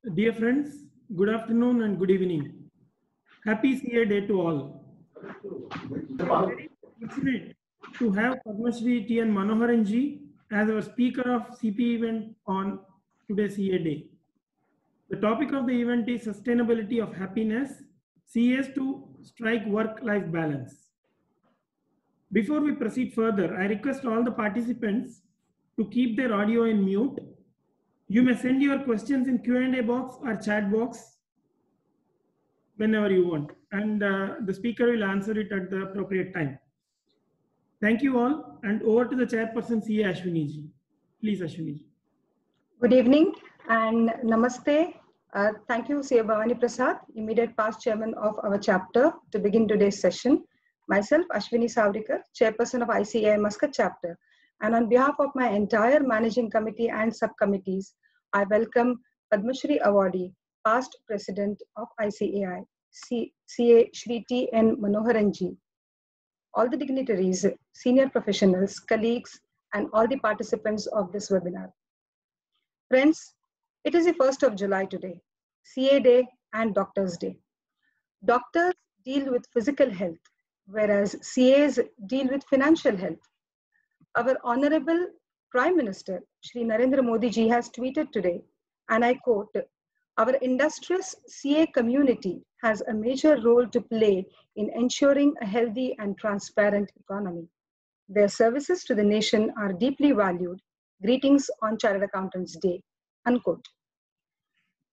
Dear friends, good afternoon and good evening. Happy CA Day to all. We are very fortunate to have Padma Shri T. N. Manoharan ji as our speaker of CP event on today's CA Day. The topic of the event is sustainability of happiness, CAs to strike work-life balance. Before we proceed further, I request all the participants to keep their audio in mute. You may send your questions in Q&A box or chat box whenever you want, and the speaker will answer it at the appropriate time. Thank you all, and over to the chairperson, CA Ashwini ji. Please, Ashwini ji. Good evening and namaste. Thank you, CA Bhavani Prasad, immediate past chairman of our chapter, to begin today's session. Myself, Ashwini Savrikar, chairperson of ICAI Muscat chapter, and on behalf of my entire managing committee and subcommittees, I welcome Padma Shri awardee, past president of ICAI, CA Shri T. N. Manoharan ji, all the dignitaries, senior professionals, colleagues, and all the participants of this webinar. Friends, it is the 1st of July today, CA Day and Doctors Day. Doctors deal with physical health, whereas CAs deal with financial health. Our Honorable Prime Minister, Shri Narendra Modi ji, has tweeted today, and I quote, "Our industrious CA community has a major role to play in ensuring a healthy and transparent economy. Their services to the nation are deeply valued. Greetings on Chartered Accountants Day," unquote.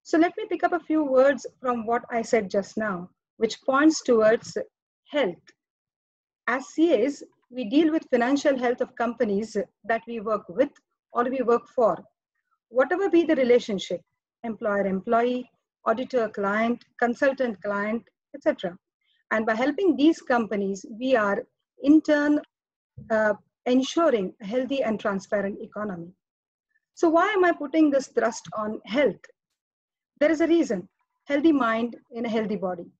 So let me pick up a few words from what I said just now, which points towards health. As CAs, we deal with financial health of companies that we work with or we work for. Whatever be the relationship, employer-employee, auditor-client, consultant-client, etc. And by helping these companies, we are in turn ensuring a healthy and transparent economy. So why am I putting this thrust on health? There is a reason. Healthy mind in a healthy body.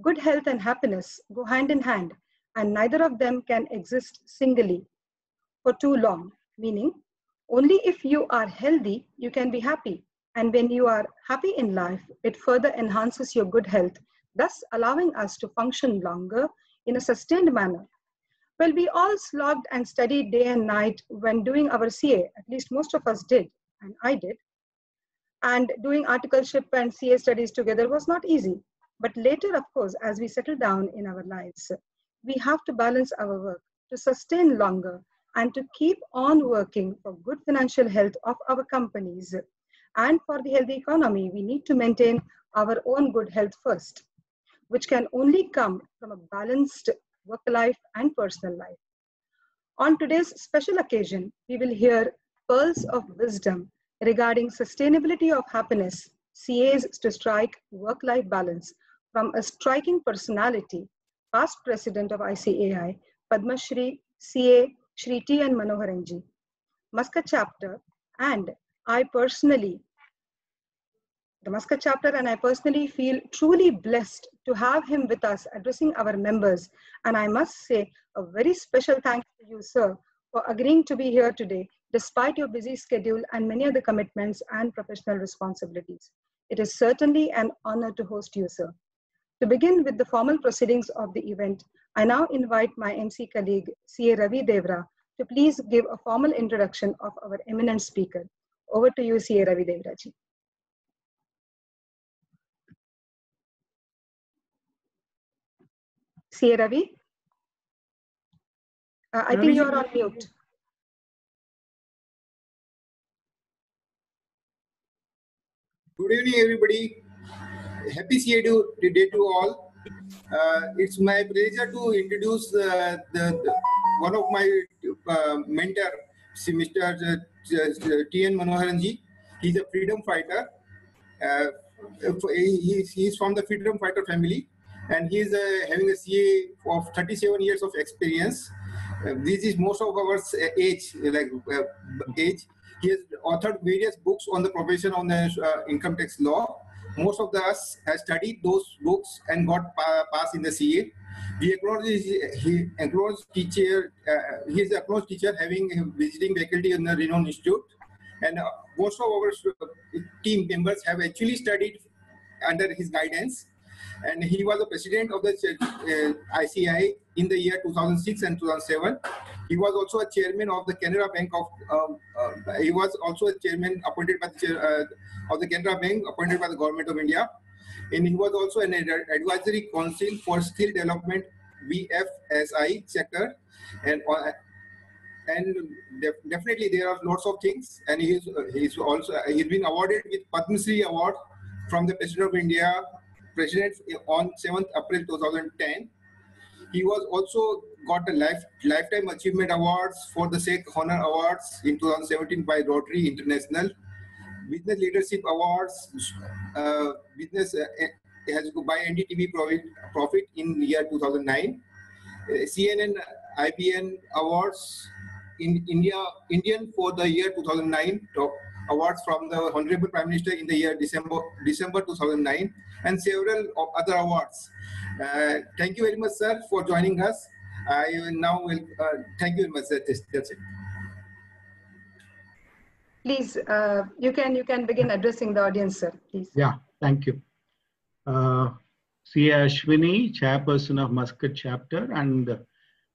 Good health and happiness go hand in hand, and neither of them can exist singly for too long, meaning only if you are healthy, you can be happy. And when you are happy in life, it further enhances your good health, thus allowing us to function longer in a sustained manner. Well, we all slogged and studied day and night when doing our CA, at least most of us did, and I did. And doing articleship and CA studies together was not easy. But later, of course, as we settle down in our lives, we have to balance our work to sustain longer and to keep on working for good financial health of our companies. And for the healthy economy, we need to maintain our own good health first, which can only come from a balanced work life and personal life. On today's special occasion, we will hear pearls of wisdom regarding sustainability of happiness, CAs to strike work-life balance, from a striking personality, past president of ICAI, Padma Shri CA Shri T. N. Manoharan ji, Muscat chapter, and I personally feel truly blessed to have him with us addressing our members. And I must say a very special thanks to you, sir, for agreeing to be here today, despite your busy schedule and many other commitments and professional responsibilities. It is certainly an honor to host you, sir. To begin with the formal proceedings of the event, I now invite my MC colleague, CA Ravi Devra, to please give a formal introduction of our eminent speaker. Over to you, CA Ravi Devra ji. CA Ravi? I think you're on mute. Good evening, everybody. Happy CA Day to all. It's my pleasure to introduce one of my mentor, Mr. T. N. Manoharan ji. He's a freedom fighter. He's from the freedom fighter family, and he's having a CA of 37 years of experience. This is most of our age. He has authored various books on the profession on the income tax law. Most of us have studied those books and got passed in the CA. He acknowledged teacher. He is an acknowledged teacher, having visiting faculty in the renowned institute, And most of our team members have actually studied under his guidance. And he was the president of the ICI in the year 2006 and 2007. He was also a chairman of the Canara Bank he was also a chairman appointed by of the Canara Bank appointed by the Government of India. And he was also an advisory council for skill development BFSI sector. And definitely there are lots of things. And he's been awarded with Padma Shri Award from the President of India on 7th April 2010. He was also got the Lifetime Achievement Awards for the Sheikh Honor Awards in 2017 by Rotary International. Business Leadership Awards, business has by NDTV Profit in the year 2009. CNN IBN Awards in Indian for the year 2009. Awards from the Honorable Prime Minister in the year December 2009, and several other awards. Thank you very much, sir, for joining us. I now will thank you very much, sir. That's it. Please, you can begin addressing the audience, sir. Please. Yeah, thank you. C.A. Ashwini, Chairperson of Muscat Chapter, and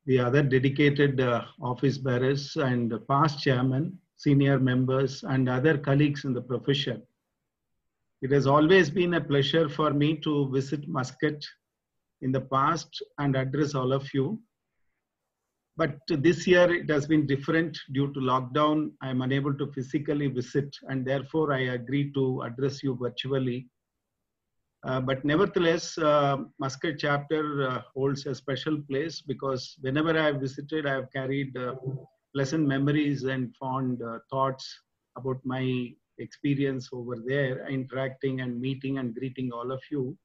the other dedicated office bearers and past chairman, senior members, and other colleagues in the profession. It has always been a pleasure for me to visit Muscat in the past and address all of you. But this year it has been different due to lockdown. I am unable to physically visit, and therefore I agreed to address you virtually. But nevertheless, Muscat chapter holds a special place because whenever I have visited, I have carried pleasant memories and fond thoughts about my experience over there, interacting and meeting and greeting all of you.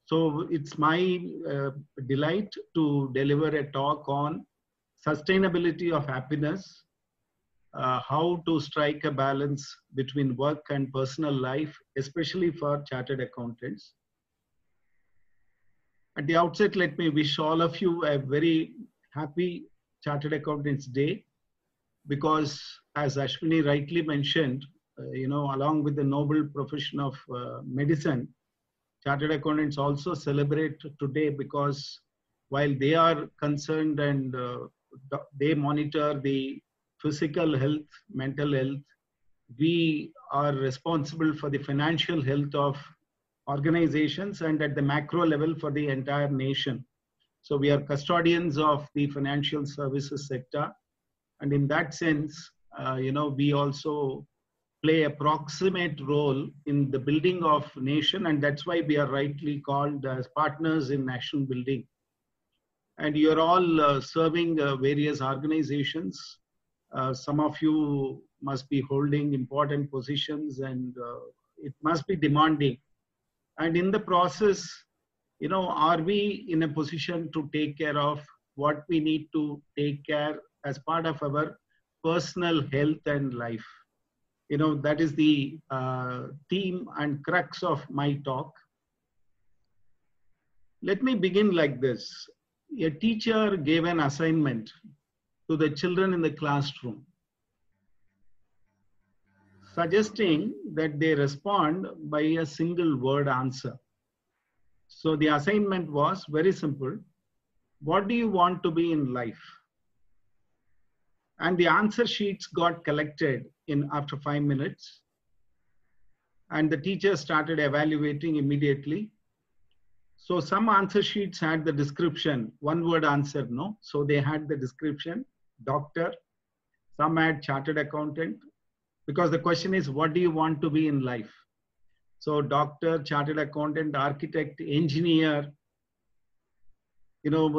So it's my delight to deliver a talk on sustainability of happiness, how to strike a balance between work and personal life, especially for chartered accountants. At the outset, let me wish all of you a very happy Chartered Accountants Day, because as Ashwini rightly mentioned, along with the noble profession of medicine, Chartered Accountants also celebrate today because while they are concerned and they monitor the physical health, mental health, we are responsible for the financial health of organizations and at the macro level for the entire nation. So we are custodians of the financial services sector. And in that sense, we also play a proximate role in the building of nation. And that's why we are rightly called as partners in national building. And you're all serving various organizations. Some of you must be holding important positions, and it must be demanding. And in the process, are we in a position to take care of what we need to take care as part of our personal health and life? That is the theme and crux of my talk. Let me begin like this. A teacher gave an assignment to the children in the classroom, suggesting that they respond by a single word answer. So the assignment was very simple. What do you want to be in life? And the answer sheets got collected after 5 minutes. And the teacher started evaluating immediately. So some answer sheets had the description, one word answer, no. So they had the description, doctor. Some had chartered accountant, because the question is, what do you want to be in life? So doctor, chartered accountant, architect, engineer,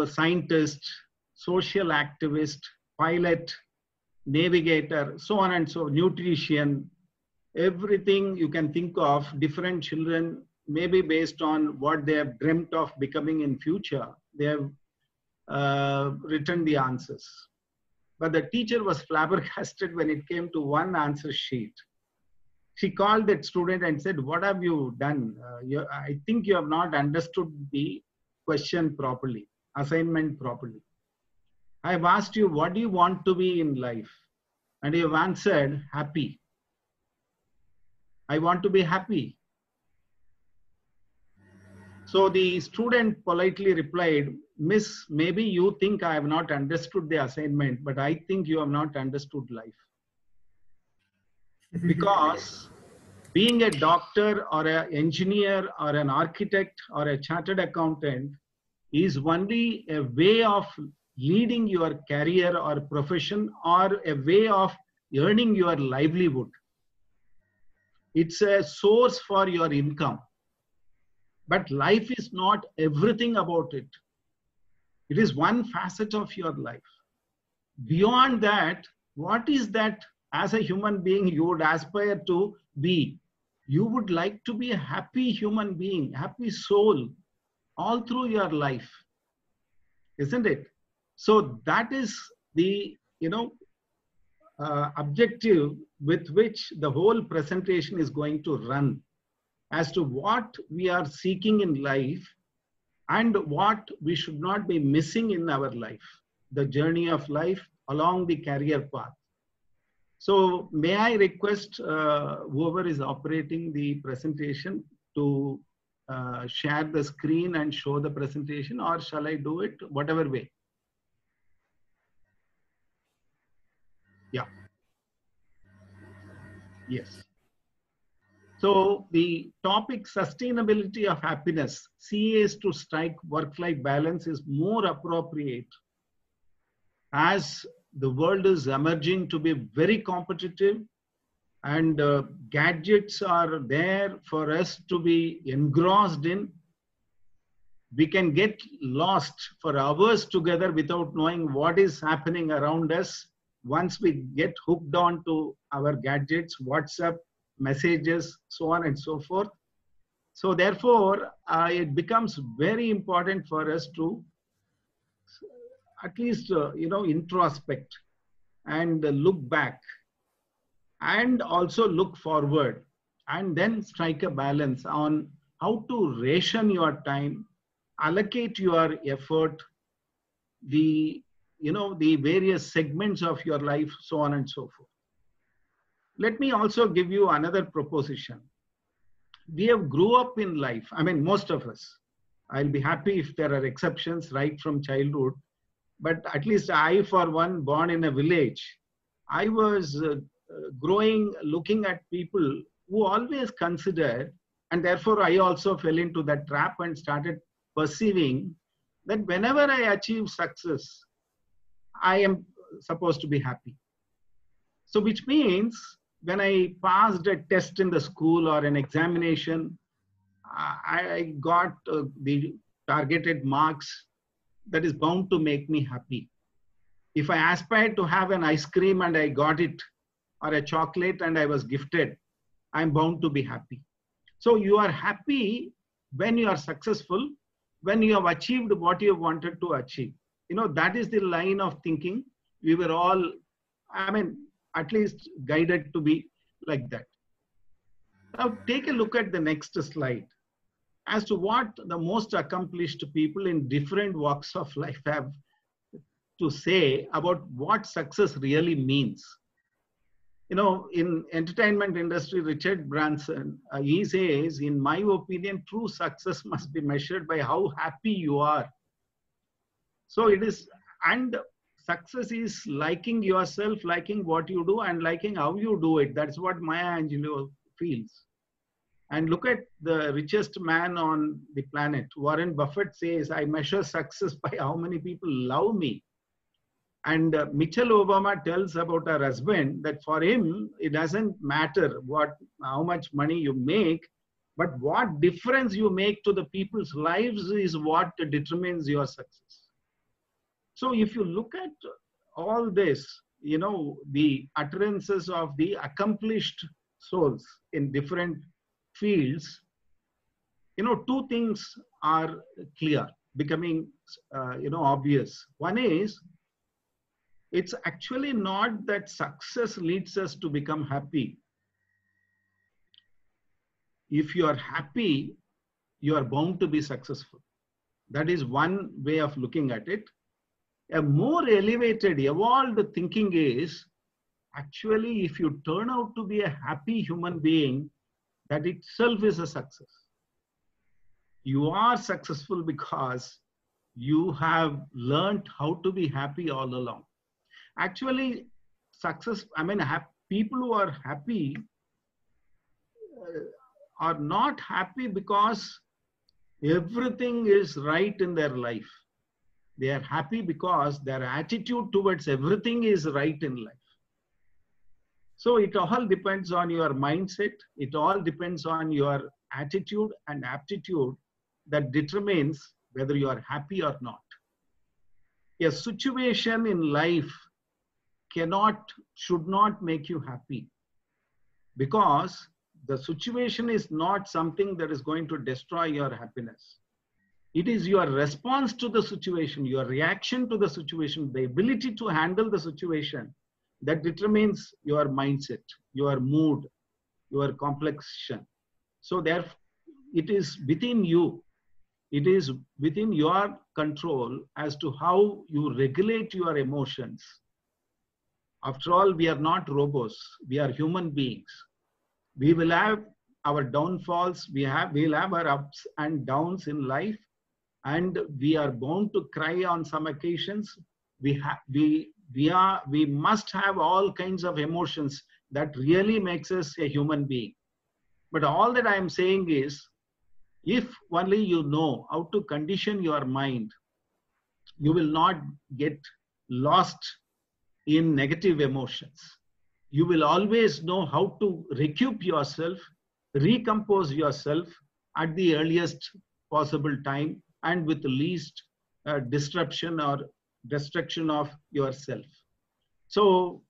scientist, social activist, pilot, navigator, so on and so, nutrition, everything you can think of. Different children, maybe based on what they have dreamt of becoming in future, they have written the answers. But the teacher was flabbergasted when it came to one answer sheet. She called that student and said, what have you done? I think you have not understood the question properly, assignment properly. I have asked you, what do you want to be in life? And you have answered happy. I want to be happy. So the student politely replied, Miss, maybe you think I have not understood the assignment, but I think you have not understood life. Because being a doctor or an engineer or an architect or a chartered accountant is only a way of leading your career or profession or a way of earning your livelihood. It's a source for your income. But life is not everything about it. It is one facet of your life. Beyond that, what is that as a human being you would aspire to be? You would like to be a happy human being, happy soul all through your life, isn't it? So that is the, objective with which the whole presentation is going to run, as to what we are seeking in life and what we should not be missing in our life, the journey of life along the career path. So may I request whoever is operating the presentation to share the screen and show the presentation, or shall I do it whatever way? Yeah. Yes. So the topic sustainability of happiness, CAs to strike work-life balance, is more appropriate as the world is emerging to be very competitive, and gadgets are there for us to be engrossed in. We can get lost for hours together without knowing what is happening around us once we get hooked on to our gadgets, WhatsApp, messages, so on and so forth. So therefore, it becomes very important for us to at least, introspect and look back, and also look forward, and then strike a balance on how to ration your time, allocate your effort, the various segments of your life, so on and so forth. Let me also give you another proposition. We have grew up in life. I mean, most of us. I'll be happy if there are exceptions right from childhood. But at least I, for one, born in a village, I was growing, looking at people who always considered, and therefore I also fell into that trap and started perceiving that whenever I achieve success, I am supposed to be happy. So which means when I passed a test in the school or an examination, I got the targeted marks, that is bound to make me happy. If I aspired to have an ice cream and I got it, or a chocolate and I was gifted, I'm bound to be happy. So you are happy when you are successful, when you have achieved what you wanted to achieve. That is the line of thinking. We were all, at least guided to be like that. Now take a look at the next slide as to what the most accomplished people in different walks of life have to say about what success really means. In entertainment industry, Richard Branson, he says, in my opinion, true success must be measured by how happy you are. So it is, and success is liking yourself, liking what you do, and liking how you do it. That's what Maya Angelou feels. And look at the richest man on the planet. Warren Buffett says, I measure success by how many people love me. And Michelle Obama tells about her husband that for him, it doesn't matter how much money you make, but what difference you make to the people's lives is what determines your success. So if you look at all this, the utterances of the accomplished souls in different fields, two things are clear, becoming, obvious. One is, it's actually not that success leads us to become happy. If you are happy, you are bound to be successful. That is one way of looking at it. A more elevated, evolved thinking is, actually, if you turn out to be a happy human being, that itself is a success. You are successful because you have learned how to be happy all along. Actually, success, people who are happy are not happy because everything is right in their life. They are happy because their attitude towards everything is right in life. So it all depends on your mindset. It all depends on your attitude and aptitude that determines whether you are happy or not. A situation in life should not make you happy, because the situation is not something that is going to destroy your happiness. It is your response to the situation, your reaction to the situation, the ability to handle the situation that determines your mindset, your mood, your complexion. So therefore, it is within you. It is within your control as to how you regulate your emotions. After all, we are not robots. We are human beings. We will have our downfalls. We will have our ups and downs in life. And we are bound to cry on some occasions. We must have all kinds of emotions that really makes us a human being. But all that I am saying is, if only you know how to condition your mind, you will not get lost in negative emotions. You will always know how to recoup yourself, recompose yourself at the earliest possible time and with the least disruption or destruction of yourself. So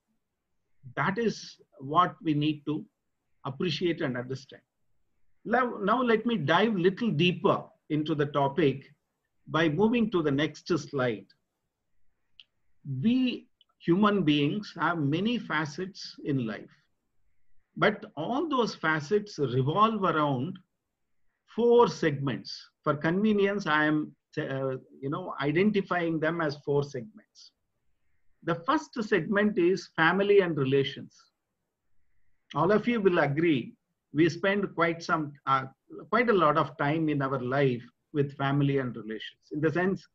that is what we need to appreciate and understand. Now let me dive a little deeper into the topic by moving to the next slide. We human beings have many facets in life, but all those facets revolve around 4 segments. For convenience, I am identifying them as 4 segments. The first segment is family and relations. All of you will agree, we spend quite a lot of time in our life with family and relations. In the sense,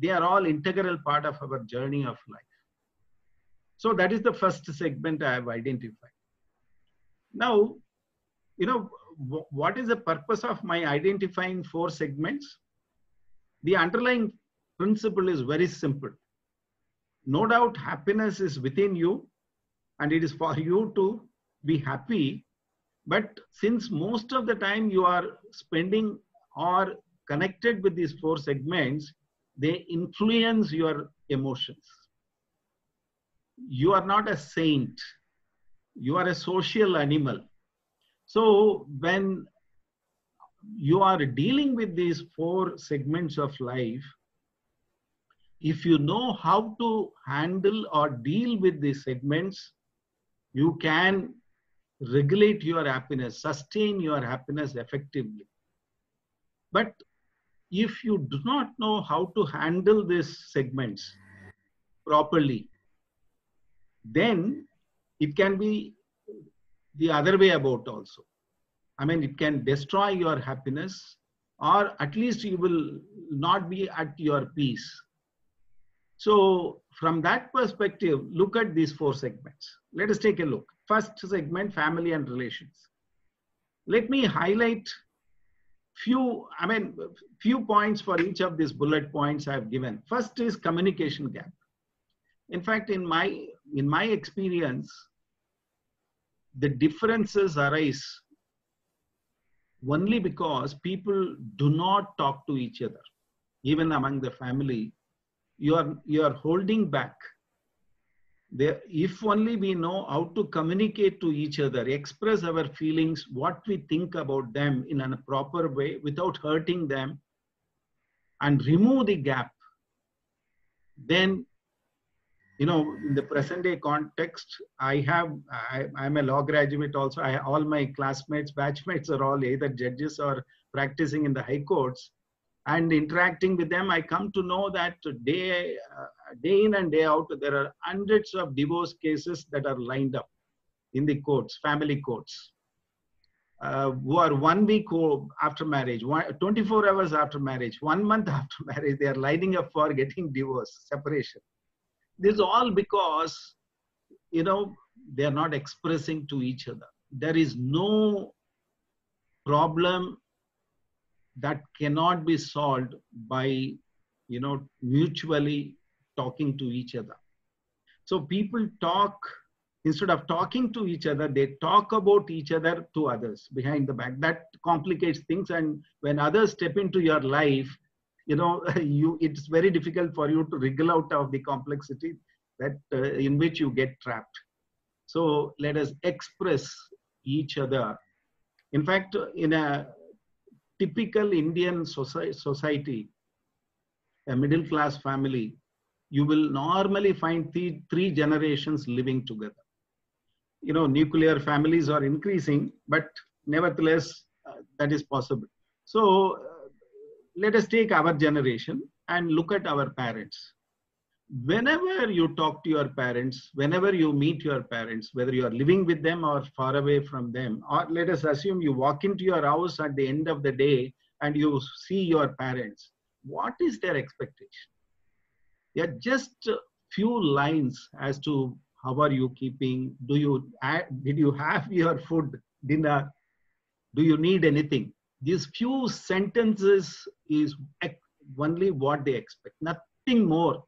they are all integral part of our journey of life. So that is the first segment I have identified. Now, what is the purpose of my identifying 4 segments? The underlying principle is very simple. No doubt happiness is within you and it is for you to be happy. But since most of the time you are spending or connected with these 4 segments, they influence your emotions. You are not a saint. You are a social animal. So when you are dealing with these 4 segments of life, if you know how to handle or deal with these segments, you can regulate your happiness, sustain your happiness effectively. But if you do not know how to handle these segments properly, then it can be the other way about also. It can destroy your happiness, or at least you will not be at your peace. So from that perspective, look at these 4 segments. Let us take a look. First segment, family and relations. Let me highlight few points for each of these bullet points I have given. First is communication gap. In fact, in my experience, the differences arise only because people do not talk to each other. Even among the family, you are holding back. If only we know how to communicate to each other, express our feelings, what we think about them in a proper way without hurting them, and remove the gap, then, in the present day context, I'm a law graduate also. All my classmates, batchmates are all either judges or practicing in the high courts. And interacting with them, I come to know that day in and day out, there are hundreds of divorce cases that are lined up in the courts, family courts, who are 1 week after marriage, 24 hours after marriage, 1 month after marriage, they are lining up for getting divorce, separation. This is all because, you know, they are not expressing to each other. There is no problem that cannot be solved by, you know, mutually talking to each other. So people talk, instead of talking to each other, they talk about each other to others behind the back. That complicates things. And when others step into your life, you know, it's very difficult for you to wriggle out of the complexity that in which you get trapped. So let us express each other. In fact, in a typical Indian society, a middle class family, you will normally find three generations living together. You know, nuclear families are increasing, but nevertheless, that is possible. So let us take our generation and look at our parents. Whenever you talk to your parents, whenever you meet your parents, whether you are living with them or far away from them, or let us assume you walk into your house at the end of the day and you see your parents, what is their expectation? Yeah, just a few lines as to how are you keeping? Did you have your food, dinner? Do you need anything? These few sentences is only what they expect, nothing more.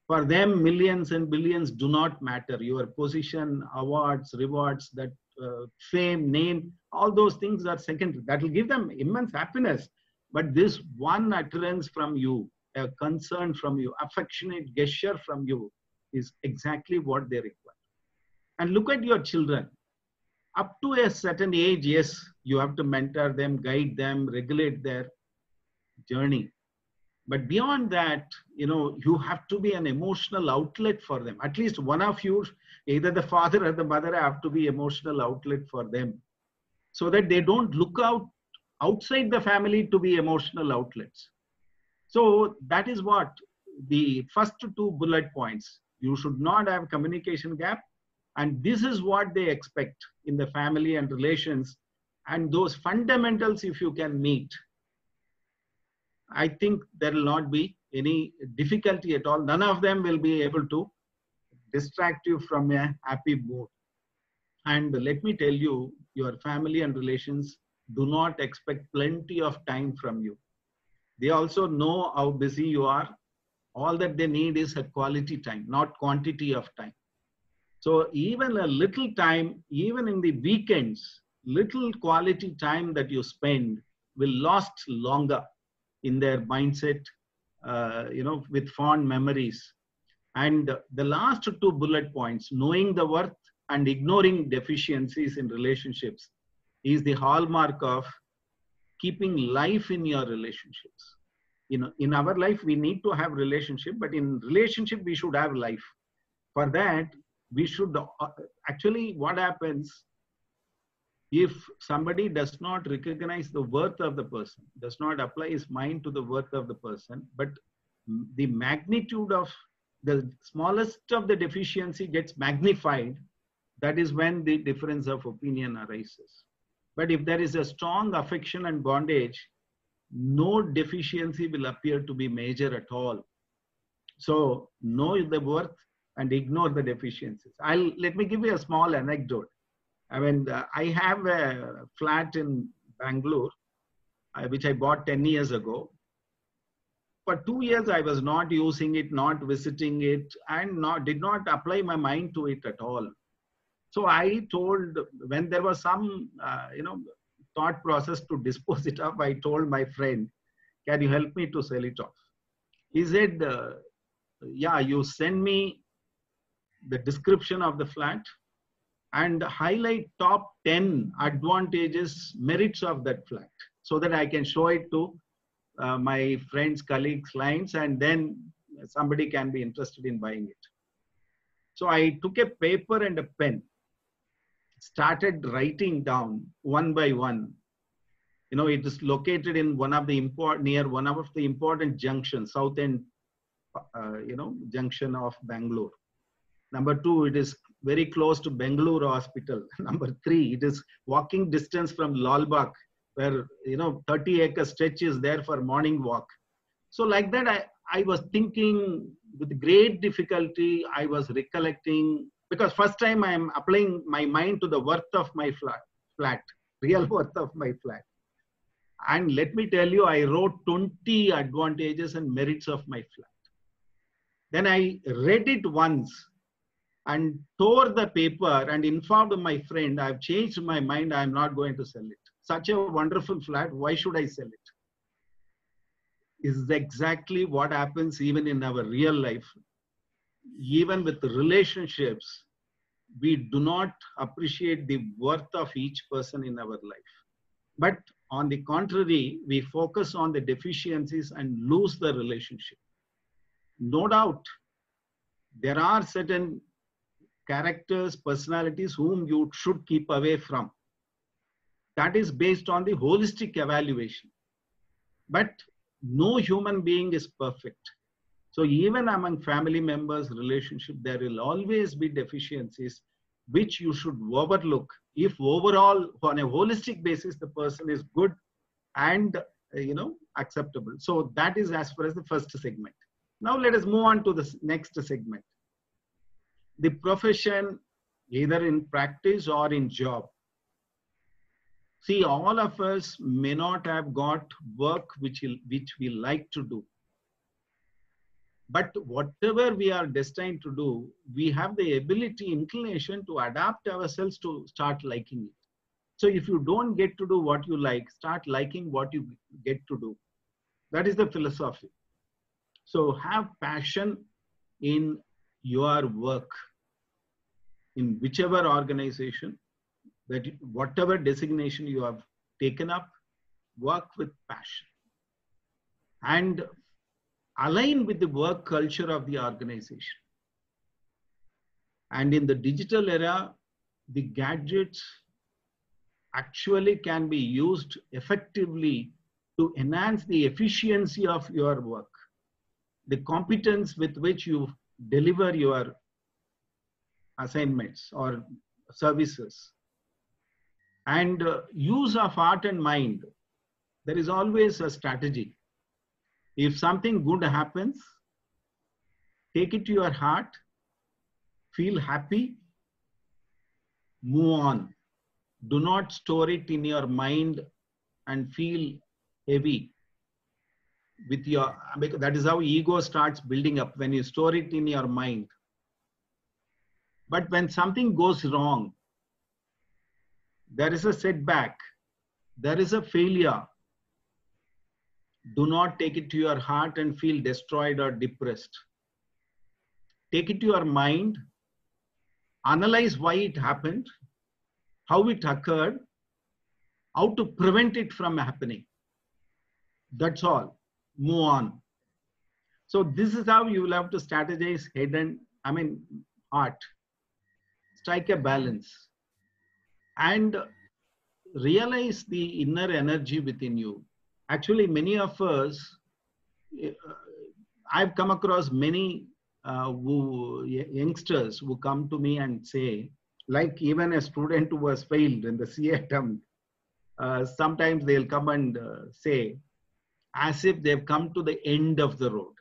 For them, millions and billions do not matter. Your position, awards, rewards, that fame, name, all those things are secondary. That will give them immense happiness. But this one utterance from you, a concern from you, affectionate gesture from you is exactly what they require. And look at your children. Up to a certain age, yes, you have to mentor them, guide them, regulate their journey. But beyond that, you know, you have to be an emotional outlet for them. At least one of you, either the father or the mother, have to be emotional outlet for them, so that they don't look outside the family to be emotional outlets. So that is what the first two bullet points. You should not have communication gap. And this is what they expect in the family and relations. And those fundamentals, if you can meet, I think there will not be any difficulty at all. None of them will be able to distract you from a happy mood. And let me tell you, your family and relations do not expect plenty of time from you. They also know how busy you are. All that they need is a quality time, not quantity of time. So even a little time, even in the weekends, little quality time that you spend will last longer in their mindset, you know, with fond memories. And the last two bullet points, knowing the worth and ignoring deficiencies in relationships, is the hallmark of keeping life in your relationships. You know, in our life, we need to have relationship, but in relationship, we should have life. For that, we should actually, what happens if somebody does not recognize the worth of the person, does not apply his mind to the worth of the person, but the magnitude of the smallest of the deficiency gets magnified, that is when the difference of opinion arises. But if there is a strong affection and bondage, no deficiency will appear to be major at all. So know the worth and ignore the deficiencies. Let me give you a small anecdote. I mean, I have a flat in Bangalore, which I bought 10 years ago. For 2 years, I was not using it, not visiting it, and did not apply my mind to it at all. So I told, when there was some, you know, thought process to dispose it off, I told my friend, can you help me to sell it off? He said, yeah, you send me the description of the flat and highlight top 10 advantages, merits of that flat, so that I can show it to my friends, colleagues, clients, and then somebody can be interested in buying it. So I took a paper and a pen, started writing down one by one. You know, it is located in one of the near one of the important junctions, south end junction of Bangalore. Number 2, it is very close to Bangalore Hospital. Number 3, it is walking distance from Lalbagh, where 30-acre stretch is there for morning walk. So like that, I was thinking with great difficulty. I was recollecting, because first time I am applying my mind to the worth of my flat, real worth of my flat. And let me tell you, I wrote 20 advantages and merits of my flat. Then I read it once and tore the paper and informed my friend, I've changed my mind, I'm not going to sell it. Such a wonderful flat, why should I sell it? Is exactly what happens even in our real life. Even with relationships, we do not appreciate the worth of each person in our life. But on the contrary, we focus on the deficiencies and lose the relationship. No doubt, there are certain characters, personalities whom you should keep away from. That is based on the holistic evaluation. But no human being is perfect. So even among family members, relationship, there will always be deficiencies which you should overlook if overall, on a holistic basis, the person is good and acceptable. So that is as far as the first segment. Now let us move on to the next segment. The profession, either in practice or in job. See, all of us may not have got work which we like to do. But whatever we are destined to do, we have the ability, inclination to adapt ourselves to start liking it. So if you don't get to do what you like, start liking what you get to do. That is the philosophy. So have passion in your work, in whichever organization, that whatever designation you have taken up, work with passion. And align with the work culture of the organization. And in the digital era, the gadgets actually can be used effectively to enhance the efficiency of your work, the competence with which you deliver your assignments or services. And use of heart and mind. There is always a strategy. If something good happens, take it to your heart, feel happy, move on. Do not store it in your mind and feel heavy with your, because that is how ego starts building up, when you store it in your mind. But when something goes wrong, there is a setback, there is a failure, do not take it to your heart and feel destroyed or depressed. Take it to your mind, analyze why it happened, how it occurred, how to prevent it from happening. That's all. Move on. So this is how you will have to strategize head and, heart. Strike a balance. And realize the inner energy within you. Actually, many of us, I've come across many youngsters who come to me and say, like even a student who was failed in the CA attempt, sometimes they'll come and say, as if they've come to the end of the road.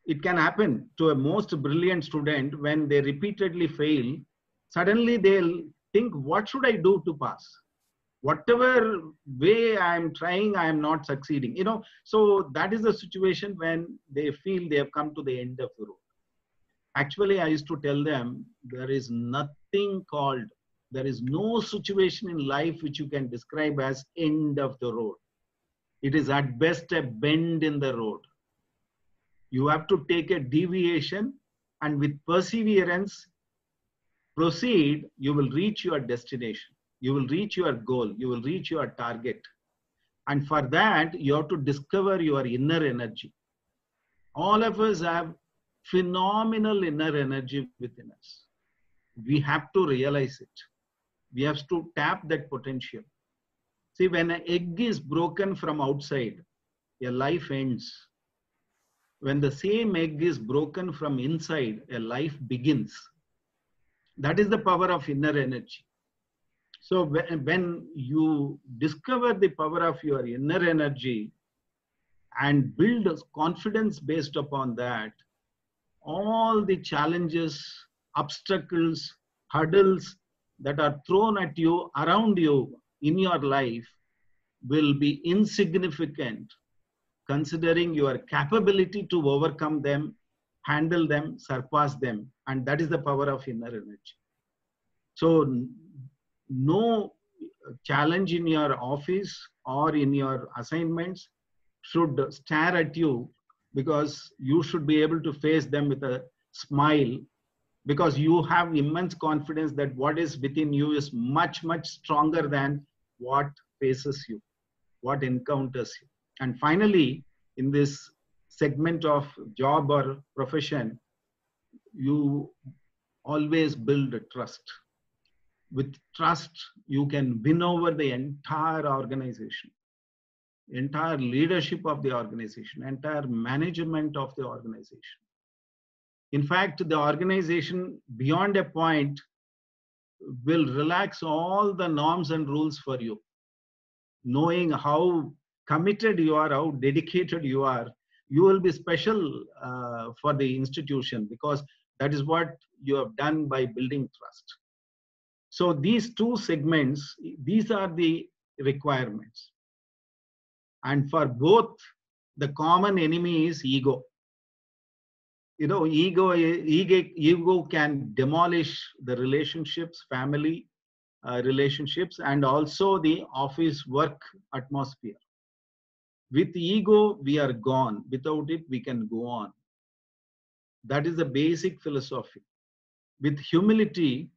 It can happen to a most brilliant student when they repeatedly fail. Suddenly they'll think, what should I do to pass? Whatever way I'm trying, I am not succeeding. So that is the situation when they feel they have come to the end of the road. Actually, I used to tell them, there is nothing called, there is no situation in life which you can describe as end of the road. It is at best a bend in the road. You have to take a deviation, and with perseverance, proceed, you will reach your destination. You will reach your goal. You will reach your target. And for that, you have to discover your inner energy. All of us have phenomenal inner energy within us. We have to realize it. We have to tap that potential. See, when an egg is broken from outside, your life ends. when the same egg is broken from inside, a life begins. That is the power of inner energy. So when you discover the power of your inner energy and build confidence based upon that, all the challenges, obstacles, hurdles that are thrown at you, around you, in your life will be insignificant, considering your capability to overcome them, handle them, surpass them. And that is the power of inner energy. So no challenge in your office or in your assignments should stare at you, because you should be able to face them with a smile, because you have immense confidence that what is within you is much, much stronger than what faces you, what encounters you. And finally, in this segment of job or profession, you always build trust. With trust, you can win over the entire organization, entire leadership of the organization, entire management of the organization. In fact, the organization beyond a point will relax all the norms and rules for you, knowing how committed you are, how dedicated you are. You will be special for the institution, because that is what you have done by building trust. So these two segments, these are the requirements. And for both, the common enemy is ego. You know, ego can demolish the relationships, family relationships, and also the office work atmosphere. With ego, we are gone. Without it, we can go on. That is the basic philosophy. With humility,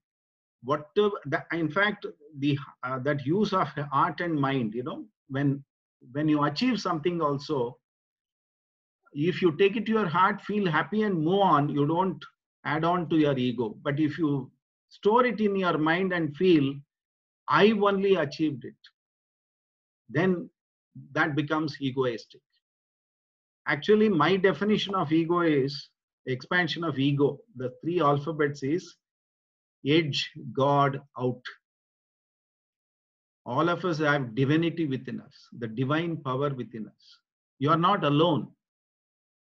in fact, that use of heart and mind, you know, when you achieve something also, if you take it to your heart, feel happy and move on, you don't add on to your ego. But if you store it in your mind and feel, I only achieved it, then that becomes egoistic. Actually, my definition of ego is expansion of ego. The three alphabets is edge, God, out. All of us have divinity within us, the divine power within us. You are not alone.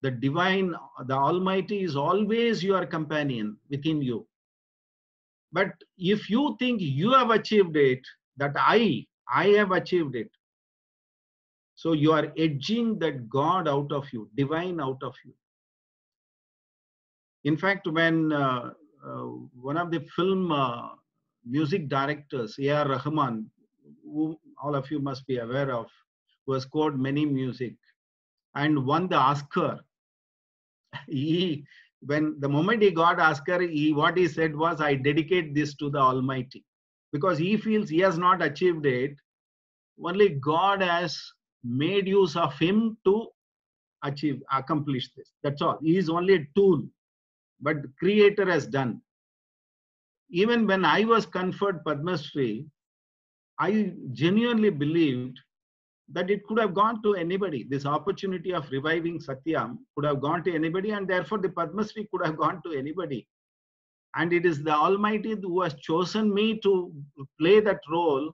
The divine, the Almighty is always your companion within you. But if you think you have achieved it, that I have achieved it, so you are edging that God out of you, divine out of you. In fact, when one of the film music directors, A.R. Rahman, who all of you must be aware of, who has scored many music and won the Oscar, when the moment he got Oscar, what he said was, I dedicate this to the Almighty. Because he feels he has not achieved it, only God has made use of him to accomplish this. That's all. He is only a tool, but the Creator has done. Even when I was conferred Padma Shri, I genuinely believed that it could have gone to anybody. This opportunity of reviving Satyam could have gone to anybody, and therefore the Padma Shri could have gone to anybody. And it is the Almighty who has chosen me to play that role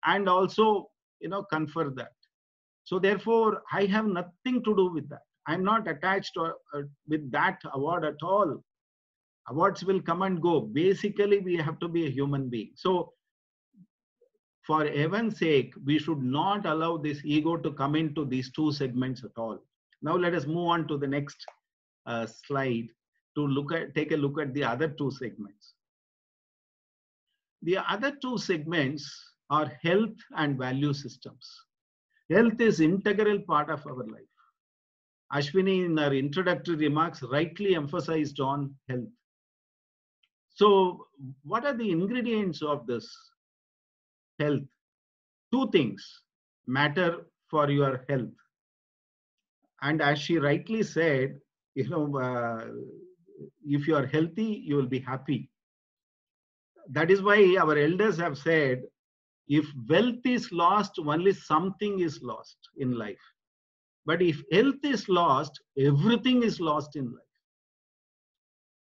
and also, you know, confer that. So therefore, I have nothing to do with that. I'm not attached with that award at all. Awards will come and go. Basically, we have to be a human being. So for heaven's sake, we should not allow this ego to come into these two segments at all. Now let us move on to the next slide to take a look at the other two segments. The other two segments are health and value systems. Health is an integral part of our life. Ashwini, in her introductory remarks, rightly emphasized on health. So what are the ingredients of this health? Two things matter for your health. And as she rightly said, you know, if you are healthy, you will be happy. That is why our elders have said, if wealth is lost, only something is lost in life. But if health is lost, everything is lost in life.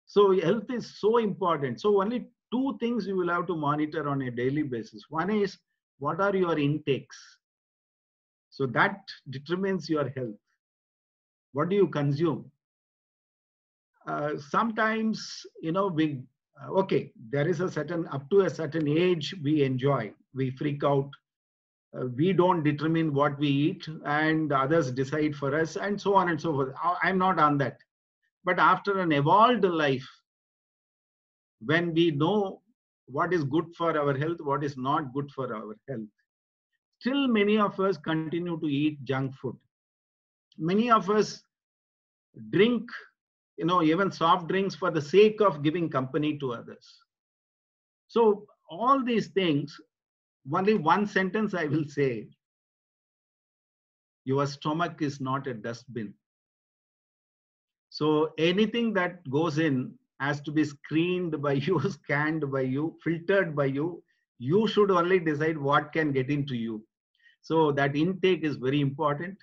So health is so important. So only two things you will have to monitor on a daily basis. One is, what are your intakes? So that determines your health. What do you consume? Sometimes, okay, there is a certain, up to a certain age, we enjoy, we freak out. We don't determine what we eat and others decide for us and so on and so forth. I'm not on that. But after an evolved life, when we know what is good for our health, what is not good for our health, still many of us continue to eat junk food. Many of us drink, even soft drinks for the sake of giving company to others. So all these things, only one sentence I will say: your stomach is not a dustbin. So anything that goes in has to be screened by you, scanned by you, filtered by you. You should only decide what can get into you. So that intake is very important.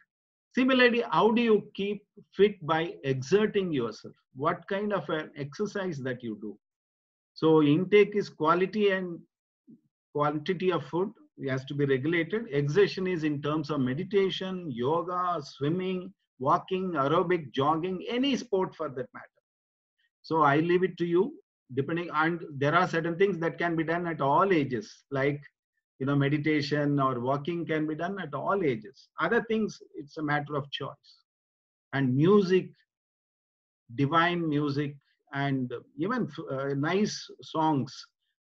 Similarly, how do you keep fit? By exerting yourself. What kind of an exercise that you do? So intake is quality and quantity of food. It has to be regulated. Exertion is in terms of meditation, yoga, swimming, walking, aerobic, jogging, any sport for that matter. So I leave it to you, depending on, there are certain things that can be done at all ages, like meditation or walking can be done at all ages. Other things, it's a matter of choice. And music, divine music, and even nice songs,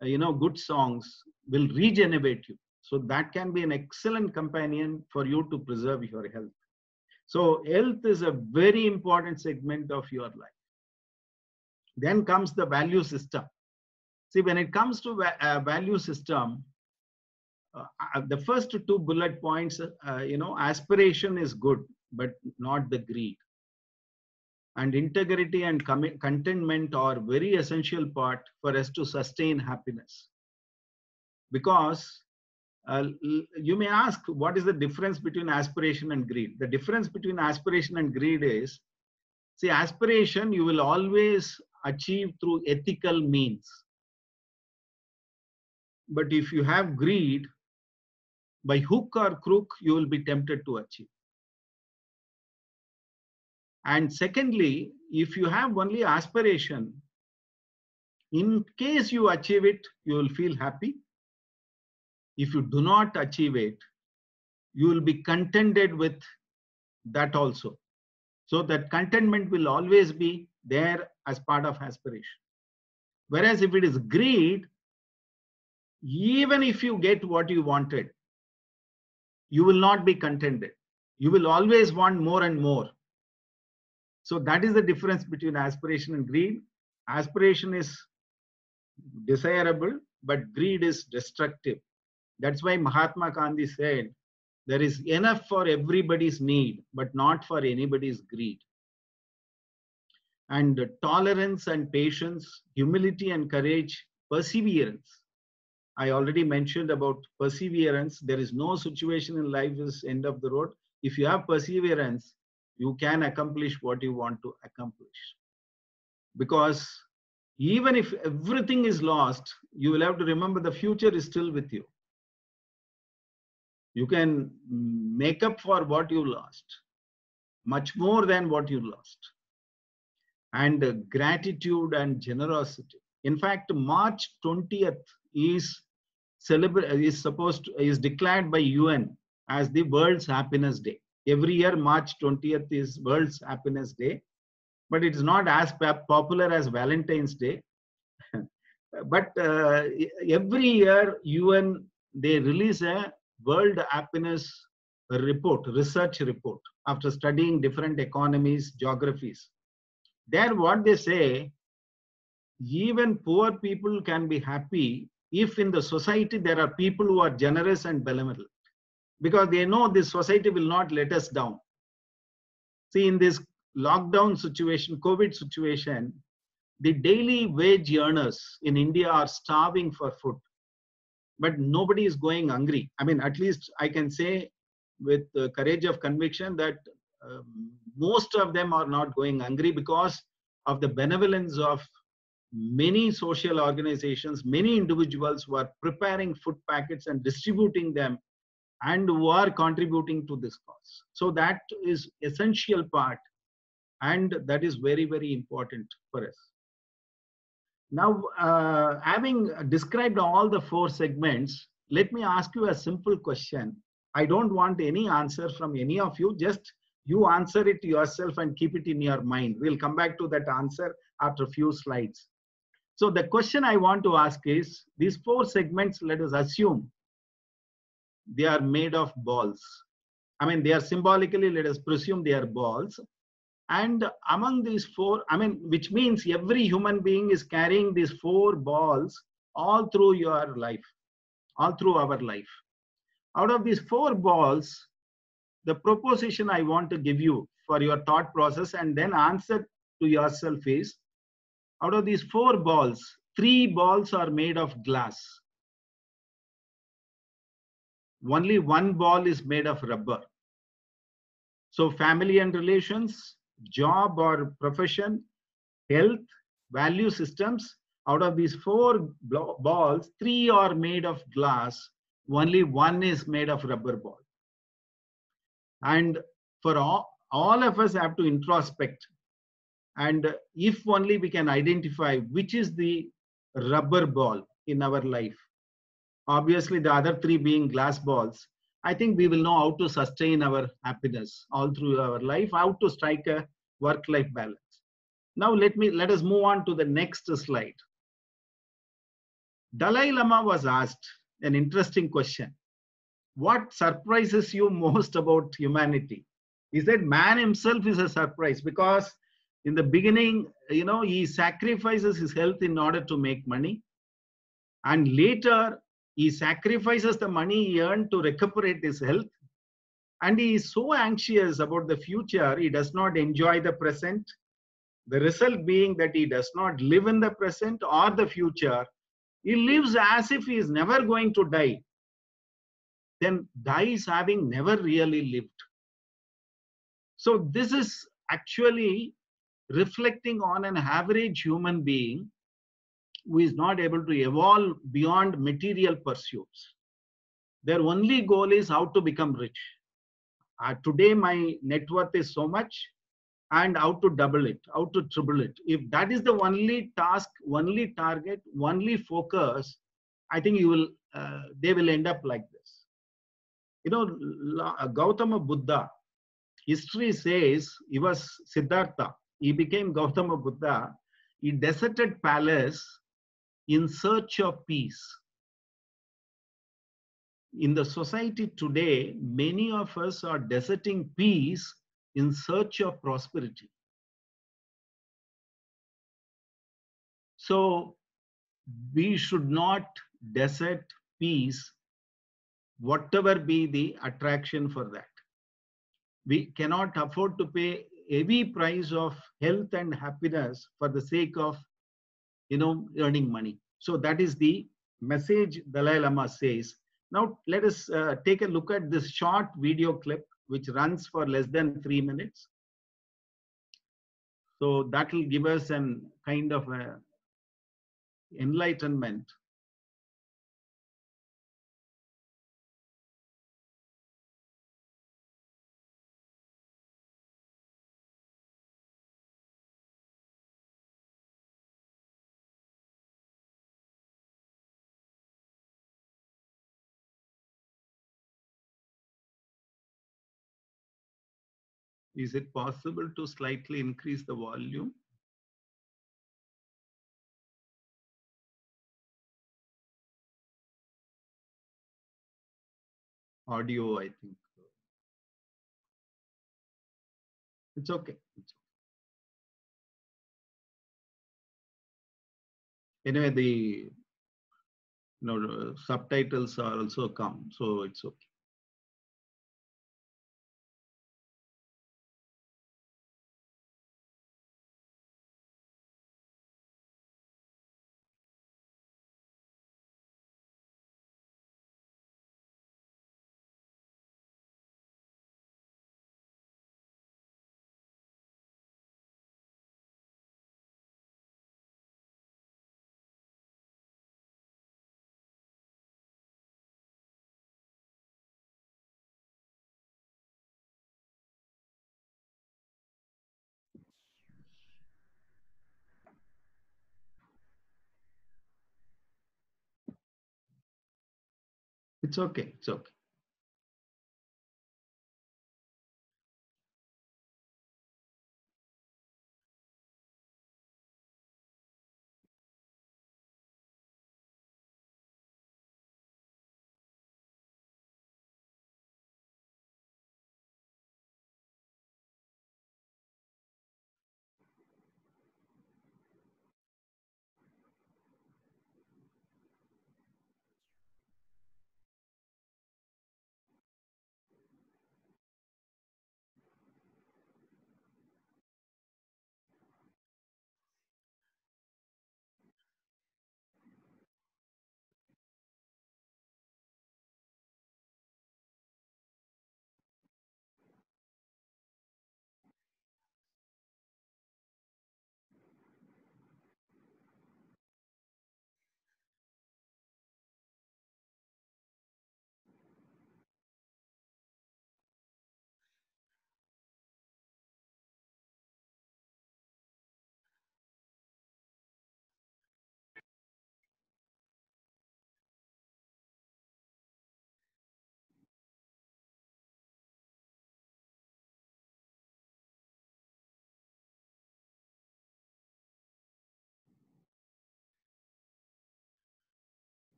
good songs will regenerate you. So that can be an excellent companion for you to preserve your health. So health is a very important segment of your life. Then comes the value system. See, when it comes to value system, the first two bullet points, aspiration is good, but not the greed. And integrity and contentment are very essential part for us to sustain happiness. Because you may ask, what is the difference between aspiration and greed? The difference between aspiration and greed is, see, aspiration you will always achieve through ethical means. But if you have greed, by hook or crook, you will be tempted to achieve. And secondly, if you have only aspiration, in case you achieve it, you will feel happy. If you do not achieve it, you will be contented with that also. So that contentment will always be there as part of aspiration. Whereas if it is greed, even if you get what you wanted, you will not be contented. You will always want more and more. So that is the difference between aspiration and greed. Aspiration is desirable, but greed is destructive. That's why Mahatma Gandhi said, there is enough for everybody's need, but not for anybody's greed. And tolerance and patience, humility and courage, perseverance. I already mentioned about perseverance. There is no situation in life is end of the road. If you have perseverance, you can accomplish what you want to accomplish. Because even if everything is lost, you will have to remember the future is still with you. You can make up for what you lost, much more than what you lost. And gratitude and generosity. In fact, March 20th is declared by UN as the World's Happiness Day. Every year, March 20th is World's Happiness Day, but it is not as popular as Valentine's Day. But every year, UN, they release a World Happiness report, research report, after studying different economies, geographies. There, what they say, even poor people can be happy if in the society there are people who are generous and benevolent, because they know this society will not let us down. See, in this lockdown situation, COVID situation, the daily wage earners in India are starving for food, but nobody is going hungry. I mean, at least I can say with the courage of conviction that most of them are not going hungry because of the benevolence of many social organizations, many individuals who are preparing food packets and distributing them and who are contributing to this cause. So that is essential part, and that is very, very important for us. Now, having described all the 4 segments, let me ask you a simple question. I don't want any answer from any of you. Just you answer it yourself and keep it in your mind. We'll come back to that answer after a few slides. So the question I want to ask is, these 4 segments, let us assume they are made of balls. I mean, they are symbolically, let us presume they are balls. And among these 4, which means every human being is carrying these 4 balls all through your life, all through our life. Out of these 4 balls, the proposition I want to give you for your thought process and then answer to yourself is, out of these 4 balls, 3 balls are made of glass. Only 1 ball is made of rubber. So family and relations, job or profession, health, value systems, out of these 4 balls, 3 are made of glass, only 1 is made of rubber ball. And for all of us have to introspect, and if only we can identify which is the rubber ball in our life, obviously the other 3 being glass balls, I think we will know how to sustain our happiness all through our life, how to strike a work-life balance. Now let us move on to the next slide. Dalai Lama was asked an interesting question. What surprises you most about humanity? He said man himself is a surprise, because in the beginning, he sacrifices his health in order to make money. And later, he sacrifices the money he earned to recuperate his health. And he is so anxious about the future, he does not enjoy the present. The result being that he does not live in the present or the future. He lives as if he is never going to die. Then dies having never really lived. So this is actually reflecting on an average human being who is not able to evolve beyond material pursuits. Their only goal is how to become rich. Today my net worth is so much, and how to double it, how to triple it. If that is the only task, only target, only focus, I think they will end up like this. Gautama Buddha, history says he was Siddhartha. He became Gautama Buddha. He deserted palace in search of peace. In the society today, many of us are deserting peace in search of prosperity. So we should not desert peace, whatever be the attraction for that. We cannot afford to pay heavy price of health and happiness for the sake of earning money. So that is the message Dalai Lama says. Now let us take a look at this short video clip which runs for less than 3 minutes. So that will give us an kind of enlightenment. Is it possible to slightly increase the volume? Audio, I think. It's okay. Anyway, the subtitles are also come, so it's okay. It's okay. It's okay.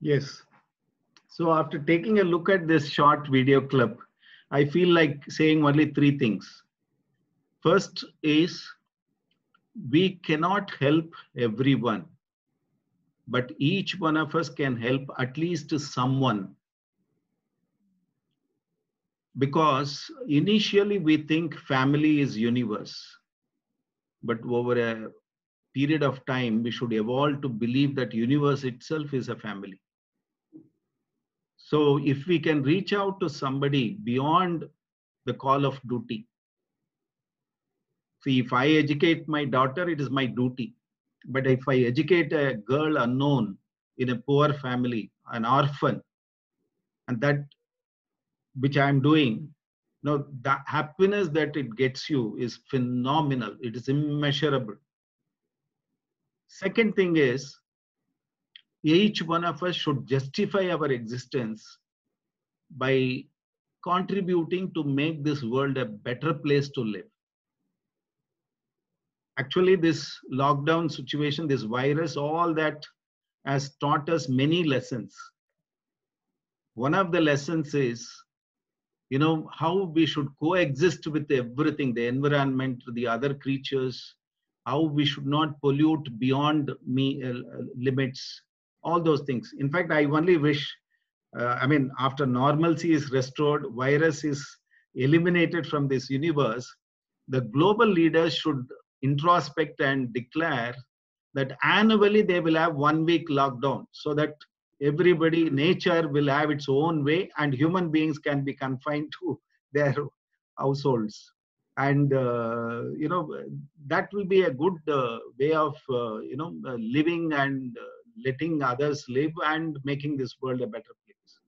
Yes. So after taking a look at this short video clip, I feel like saying only three things. First is, we cannot help everyone, but each one of us can help at least someone. Because initially we think family is universe, but over a period of time, we should evolve to believe that universe itself is a family. So if we can reach out to somebody beyond the call of duty. See, if I educate my daughter, it is my duty. But if I educate a girl unknown in a poor family, an orphan, and that which I am doing, now the happiness that it gets you is phenomenal. It is immeasurable. Second thing is, each one of us should justify our existence by contributing to make this world a better place to live. Actually, this lockdown situation, this virus, all that has taught us many lessons. One of the lessons is, how we should coexist with everything, the environment, the other creatures, how we should not pollute beyond limits, all those things. In fact, I only wish, after normalcy is restored, virus is eliminated from this universe, the global leaders should introspect and declare that annually they will have 1 week lockdown, so that everybody, nature will have its own way and human beings can be confined to their households. And, that will be a good way of, living and letting others live and making this world a better place.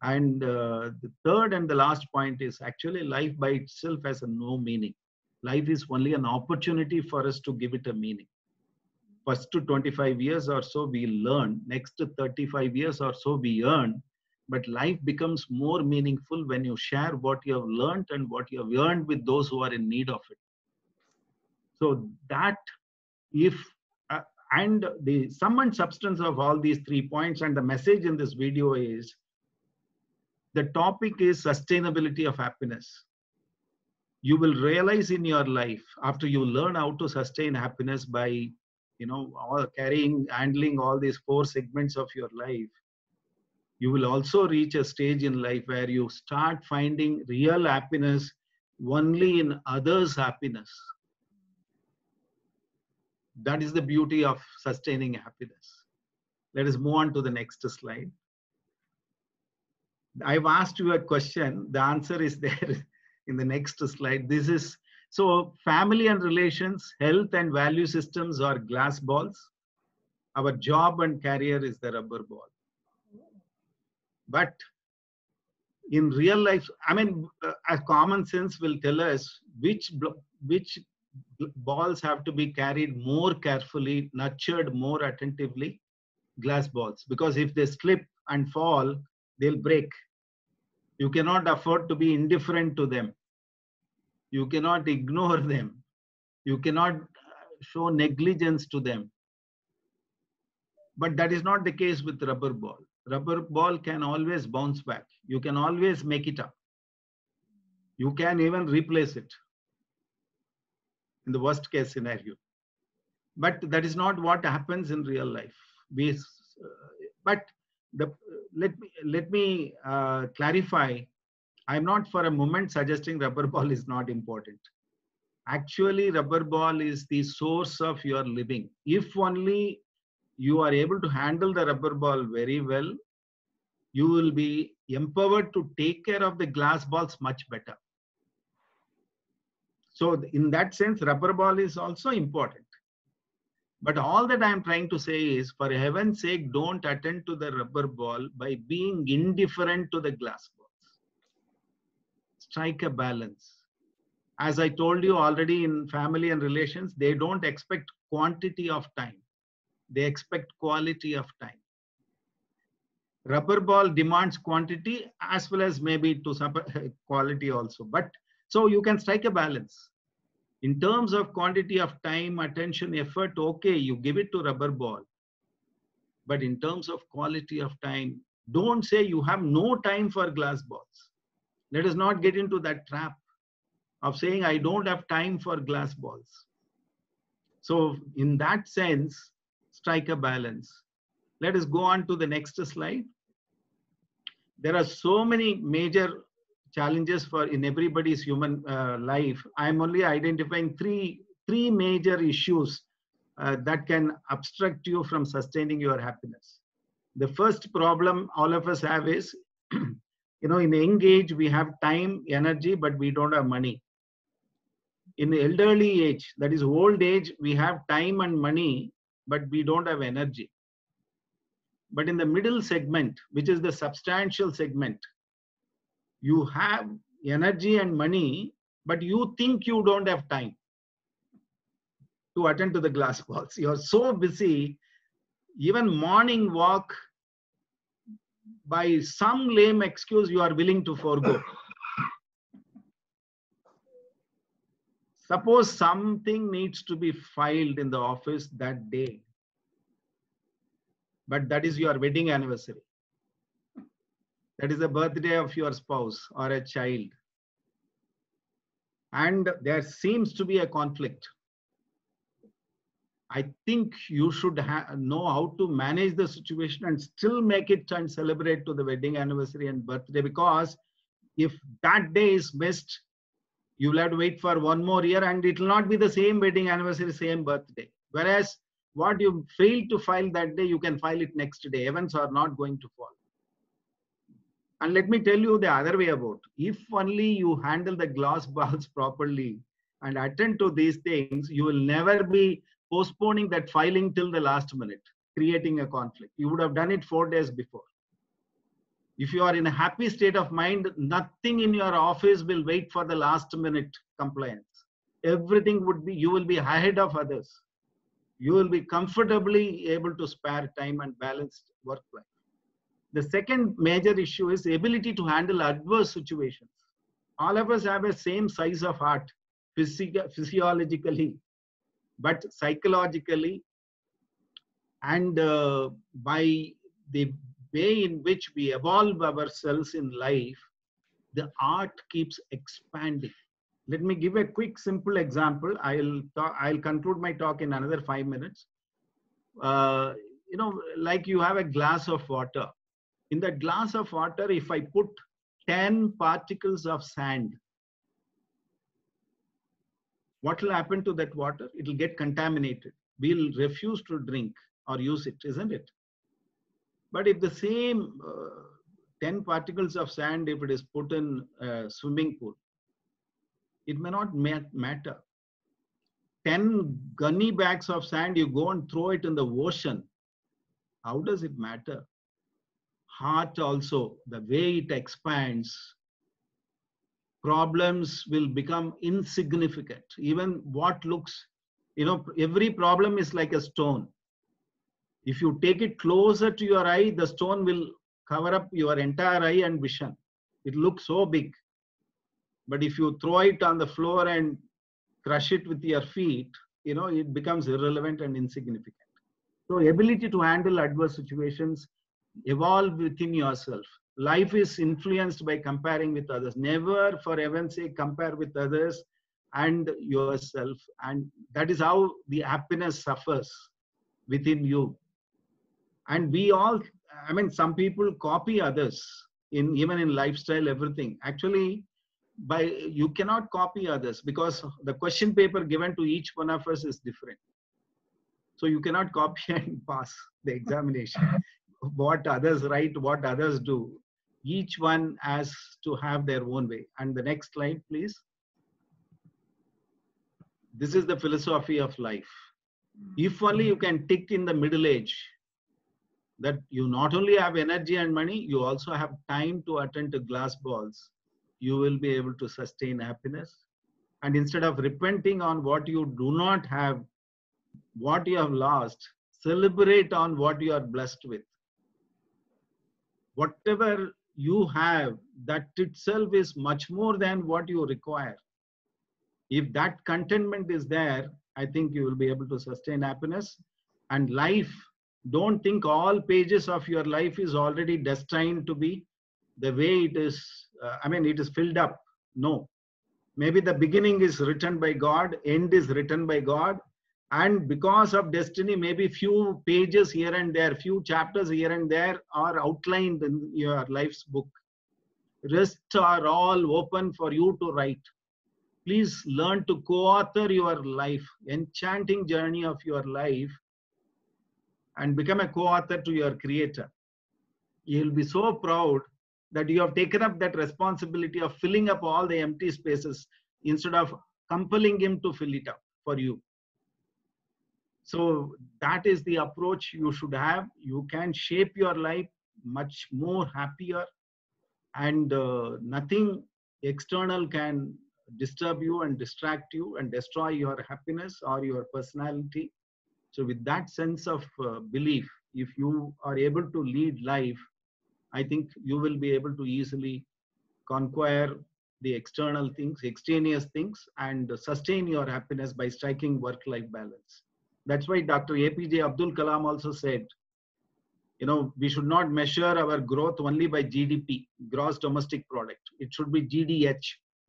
And the third and the last point is, actually life by itself has no meaning. Life is only an opportunity for us to give it a meaning. First 25 years or so we learn, next 35 years or so we earn, but life becomes more meaningful when you share what you have learned and what you have earned with those who are in need of it. So that, if and the sum and substance of all these 3 points and the message in this video is, the topic is sustainability of happiness. You will realize in your life, after you learn how to sustain happiness by handling all these 4 segments of your life, you will also reach a stage in life where you start finding real happiness only in others' happiness. That is the beauty of sustaining happiness. Let us move on to the next slide. I've asked you a question. The answer is there in the next slide. This is, so family and relations, health and value systems are glass balls. Our job and career is the rubber ball. But in real life, common sense will tell us which balls have to be carried more carefully, nurtured more attentively, glass balls. Because if they slip and fall, they'll break. You cannot afford to be indifferent to them. You cannot ignore them. You cannot show negligence to them. But that is not the case with rubber ball. Rubber ball can always bounce back. You can always make it up. You can even replace it in the worst case scenario. But that is not what happens in real life. Let me clarify. I'm not for a moment suggesting rubber ball is not important. Actually, rubber ball is the source of your living. If only you are able to handle the rubber ball very well, you will be empowered to take care of the glass balls much better. So in that sense, rubber ball is also important. But all that I'm trying to say is, for heaven's sake, don't attend to the rubber ball by being indifferent to the glass balls. Strike a balance. As I told you already, in family and relations, they don't expect quantity of time. They expect quality of time. Rubber ball demands quantity as well as maybe to some quality also. But so you can strike a balance. In terms of quantity of time, attention, effort, okay, you give it to rubber ball. But in terms of quality of time, don't say you have no time for glass balls. Let us not get into that trap of saying I don't have time for glass balls. So in that sense, strike a balance. Let us go on to the next slide. There are so many major challenges in everybody's human life. I'm only identifying three major issues that can obstruct you from sustaining your happiness. The first problem all of us have is, in young age, we have time, energy, but we don't have money. In the elderly age, that is old age, we have time and money, but we don't have energy. But in the middle segment, which is the substantial segment, you have energy and money, but you think you don't have time to attend to the glass balls. You're so busy, even morning walk, by some lame excuse, you are willing to forego. Suppose something needs to be filed in the office that day, but that is your wedding anniversary. That is the birthday of your spouse or a child. And there seems to be a conflict. I think you should know how to manage the situation and still make it and celebrate to the wedding anniversary and birthday, because if that day is missed, you will have to wait for one more year and it will not be the same wedding anniversary, same birthday. Whereas what you failed to file that day, you can file it next day. Events are not going to fall. And let me tell you the other way about. If only you handle the glass balls properly and attend to these things, you will never be postponing that filing till the last minute, creating a conflict. You would have done it 4 days before. If you are in a happy state of mind, nothing in your office will wait for the last minute compliance. Everything you will be ahead of others. You will be comfortably able to spare time and balance work life. The second major issue is the ability to handle adverse situations. All of us have the same size of heart, physiologically, but psychologically, and by the way in which we evolve ourselves in life, the art keeps expanding. Let me give a quick, simple example. I'll conclude my talk in another 5 minutes. Like you have a glass of water. In that glass of water, if I put 10 particles of sand, what will happen to that water? It will get contaminated. We'll refuse to drink or use it, isn't it? But if the same 10 particles of sand, if it is put in a swimming pool, it may not matter. 10 gunny bags of sand, you go and throw it in the ocean. How does it matter? Heart also, the way it expands, problems will become insignificant. Even what looks, every problem is like a stone. If you take it closer to your eye, the stone will cover up your entire eye and vision. It looks so big. But if you throw it on the floor and crush it with your feet, you know, it becomes irrelevant and insignificant. So ability to handle adverse situations, evolve within yourself. Life is influenced by comparing with others. Never, for heaven's sake, compare with others and yourself. And that is how the happiness suffers within you. And we all, I mean, some people copy others even in lifestyle, everything. Actually, you cannot copy others because the question paper given to each one of us is different. So you cannot copy and pass the examination. What others write, what others do. Each one has to have their own way. And the next slide, please. This is the philosophy of life. If only you can tick in the middle age that you not only have energy and money, you also have time to attend to glass balls, you will be able to sustain happiness. And instead of repenting on what you do not have, what you have lost, celebrate on what you are blessed with. Whatever you have, that itself is much more than what you require. If that contentment is there, I think you will be able to sustain happiness. And life, don't think all pages of your life is already destined to be the way it is. It is filled up. No. Maybe the beginning is written by God, end is written by God. And because of destiny, maybe few pages here and there, few chapters here and there are outlined in your life's book. Rest are all open for you to write. Please learn to co-author your life, enchanting journey of your life, and become a co-author to your creator. You will be so proud that you have taken up that responsibility of filling up all the empty spaces instead of compelling him to fill it up for you. So that is the approach you should have. You can shape your life much more happier, and nothing external can disturb you and distract you and destroy your happiness or your personality. So with that sense of belief, if you are able to lead life, I think you will be able to easily conquer the external things, extraneous things, and sustain your happiness by striking work-life balance. That's why Dr. APJ Abdul Kalam also said, you know, we should not measure our growth only by GDP, gross domestic product. It should be GDH,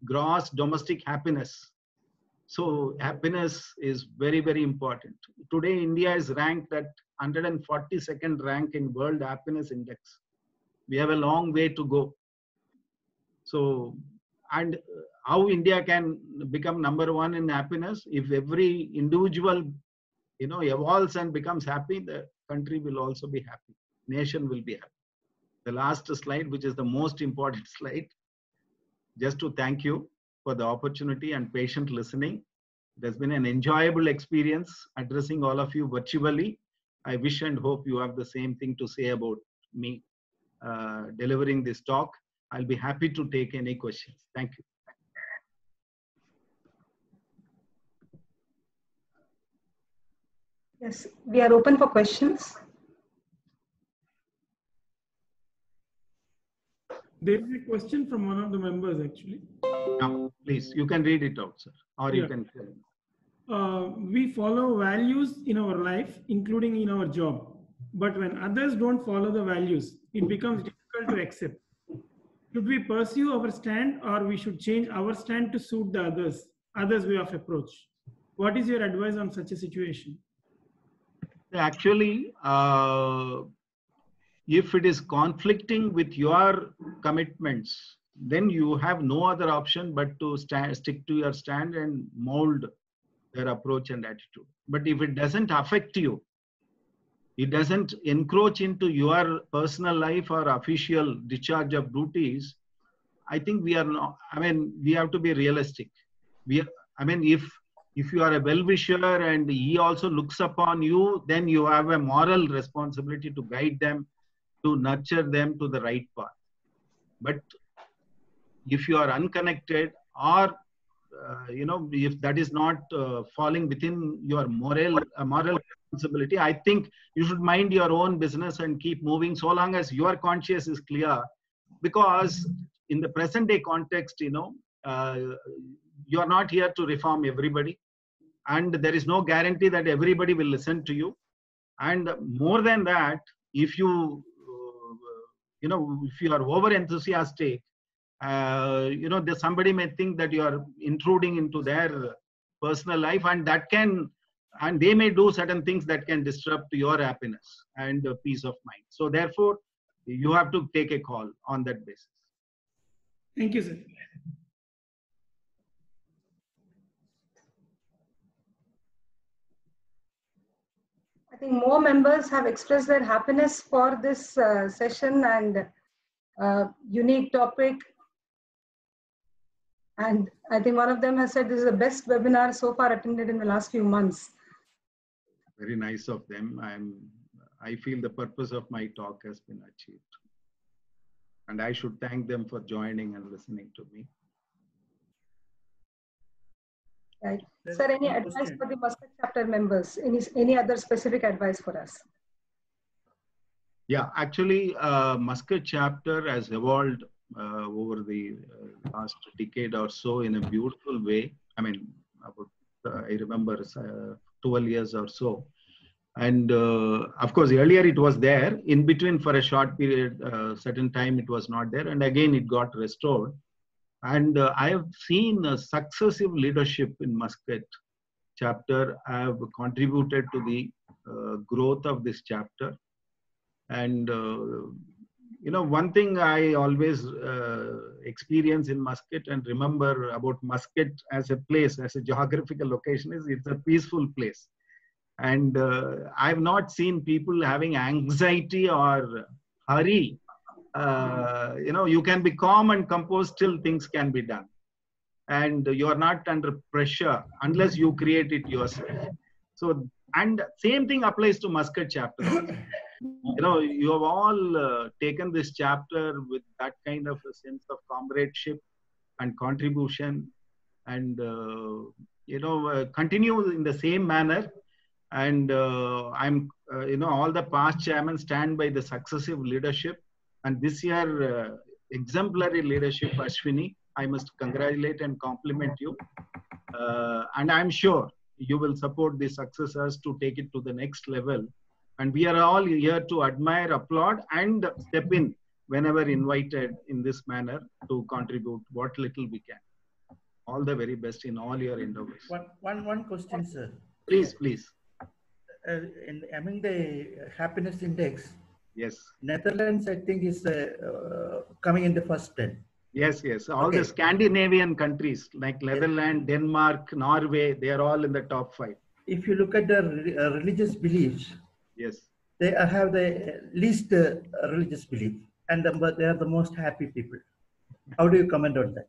gross domestic happiness. So happiness is very, very important. Today, India is ranked at 142nd rank in World Happiness Index. We have a long way to go. So, and how India can become #1 in happiness? If every individual, you know, evolves and becomes happy, the country will also be happy. Nation will be happy. The last slide, which is the most important slide, just to thank you for the opportunity and patient listening. It has been an enjoyable experience addressing all of you virtually. I wish and hope you have the same thing to say about me delivering this talk. I'll be happy to take any questions. Thank you. Yes, we are open for questions. There is a question from one of the members actually. Now, please, you can read it out, sir, or you can tell me. We follow values in our life, including in our job. But when others don't follow the values, it becomes difficult to accept. Should we pursue our stand, or we should change our stand to suit the others' way of approach? What is your advice on such a situation? Actually, if it is conflicting with your commitments, then you have no other option but to stick to your stand and mold their approach and attitude. But if it doesn't affect you, it doesn't encroach into your personal life or official discharge of duties, I think we are not, we have to be realistic. If you are a well-wisher and he also looks upon you, then you have a moral responsibility to guide them, to nurture them to the right path. But if you are unconnected, or if that is not falling within your moral responsibility. I think you should mind your own business and keep moving so long as your conscience is clear. Because in the present day context, you are not here to reform everybody, and there is no guarantee that everybody will listen to you. And more than that, if you if you are over enthusiastic, somebody may think that you are intruding into their personal life, and they may do certain things that can disrupt your happiness and peace of mind. So therefore, you have to take a call on that basis. Thank you, sir. I think more members have expressed their happiness for this session and unique topic. And I think one of them has said this is the best webinar so far attended in the last few months. Very nice of them. I feel the purpose of my talk has been achieved. And I should thank them for joining and listening to me. Right. Sir, any advice for the Muscat chapter members? Any other specific advice for us? Yeah, actually, Muscat chapter has evolved over the last decade or so in a beautiful way. I mean, I remember 12 years or so. And of course, earlier it was there. In between, for a short period, certain time, it was not there. And again, it got restored. And I have seen successive leadership in Muscat chapter have contributed to the growth of this chapter. And, one thing I always experience in Muscat and remember about Muscat as a place, as a geographical location, is it's a peaceful place. And I've not seen people having anxiety or hurry. You can be calm and composed, still things can be done. And you are not under pressure unless you create it yourself. So, and same thing applies to Muscat chapter also. You have all taken this chapter with that kind of a sense of comradeship and contribution, and continue in the same manner. And all the past chairmen stand by the successive leadership. And this year, exemplary leadership, Ashwini, I must congratulate and compliment you. And I'm sure you will support the successors to take it to the next level. And we are all here to admire, applaud, and step in whenever invited in this manner to contribute what little we can. All the very best in all your endeavors. One question, sir. Please. Among the happiness index, yes, Netherlands, I think, is coming in the first 10. Yes. All the Scandinavian countries like Netherlands, Denmark, Norway, they are all in the top 5. If you look at the religious beliefs, yes, they have the least religious belief, and they are the most happy people. How do you comment on that?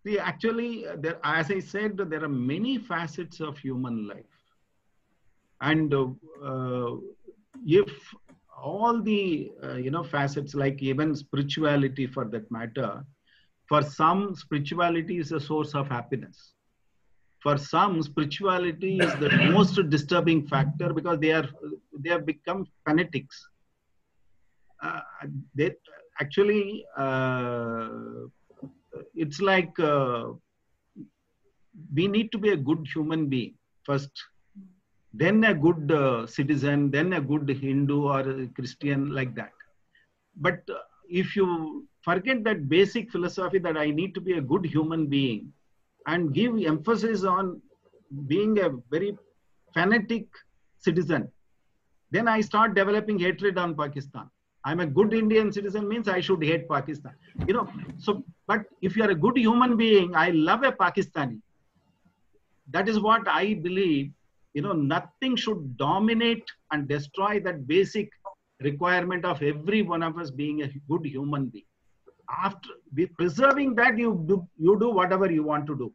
See, actually, as I said, there are many facets of human life. And if all the, facets, like even spirituality for that matter, for some, spirituality is a source of happiness. For some, spirituality is the most disturbing factor because they have become fanatics. It's like we need to be a good human being first, then a good citizen, then a good Hindu or a Christian, like that. But if you forget that basic philosophy that I need to be a good human being and give emphasis on being a very fanatic citizen, then I start developing hatred on Pakistan. I'm a good Indian citizen means I should hate Pakistan. But if you are a good human being, I love a Pakistani. That is what I believe. Nothing should dominate and destroy that basic requirement of every one of us being a good human being. After preserving that, you do whatever you want to do,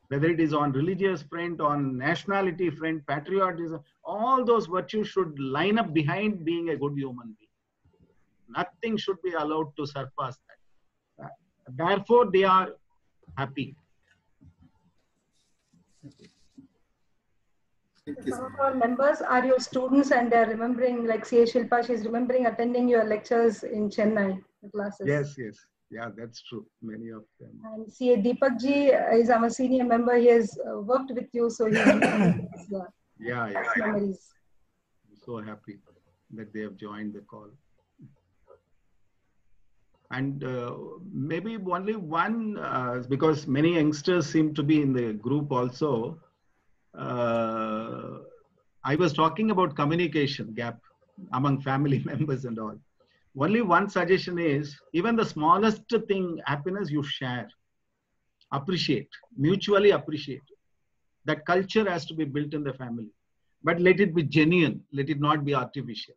whether it is on religious front, on nationality front, patriotism, all those virtues should line up behind being a good human being. Nothing should be allowed to surpass that. Therefore, they are happy. Some of our members are your students and they're remembering, like CA Shilpa, she's remembering attending your lectures in Chennai, the classes. Yes, yes. Yeah, that's true. Many of them. And CA Deepak ji is our senior member. He has worked with you, so he's Yeah, yeah. memories. I'm so happy that they have joined the call. And maybe only one, because many youngsters seem to be in the group also. I was talking about communication gap among family members and all. Only one suggestion is, even the smallest thing, happiness, you share, appreciate, mutually appreciate. That culture has to be built in the family, but let it be genuine, let it not be artificial.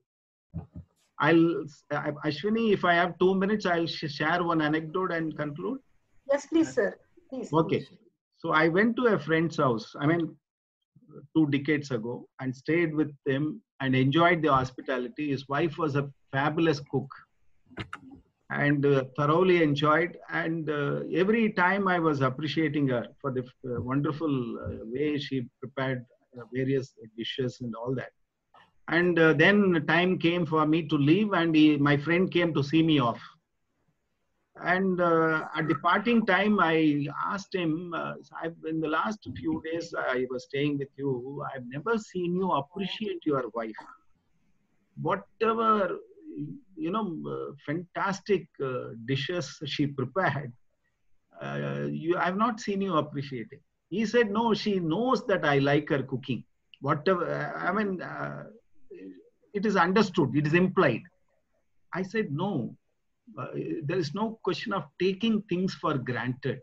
Ashwini, if I have 2 minutes, I'll share one anecdote and conclude. Yes, please, sir. Please. Okay. Please. So I went to a friend's house, 2 decades ago, and stayed with them and enjoyed the hospitality. His wife was a fabulous cook and thoroughly enjoyed. And every time I was appreciating her for the wonderful way she prepared various dishes and all that. And then time came for me to leave, and my friend came to see me off. And at the parting time, I asked him, in the last few days I was staying with you, I've never seen you appreciate your wife. Whatever, fantastic dishes she prepared, I've not seen you appreciating. He said, no, she knows that I like her cooking. Whatever, it is understood, it is implied. I said, no, there is no question of taking things for granted.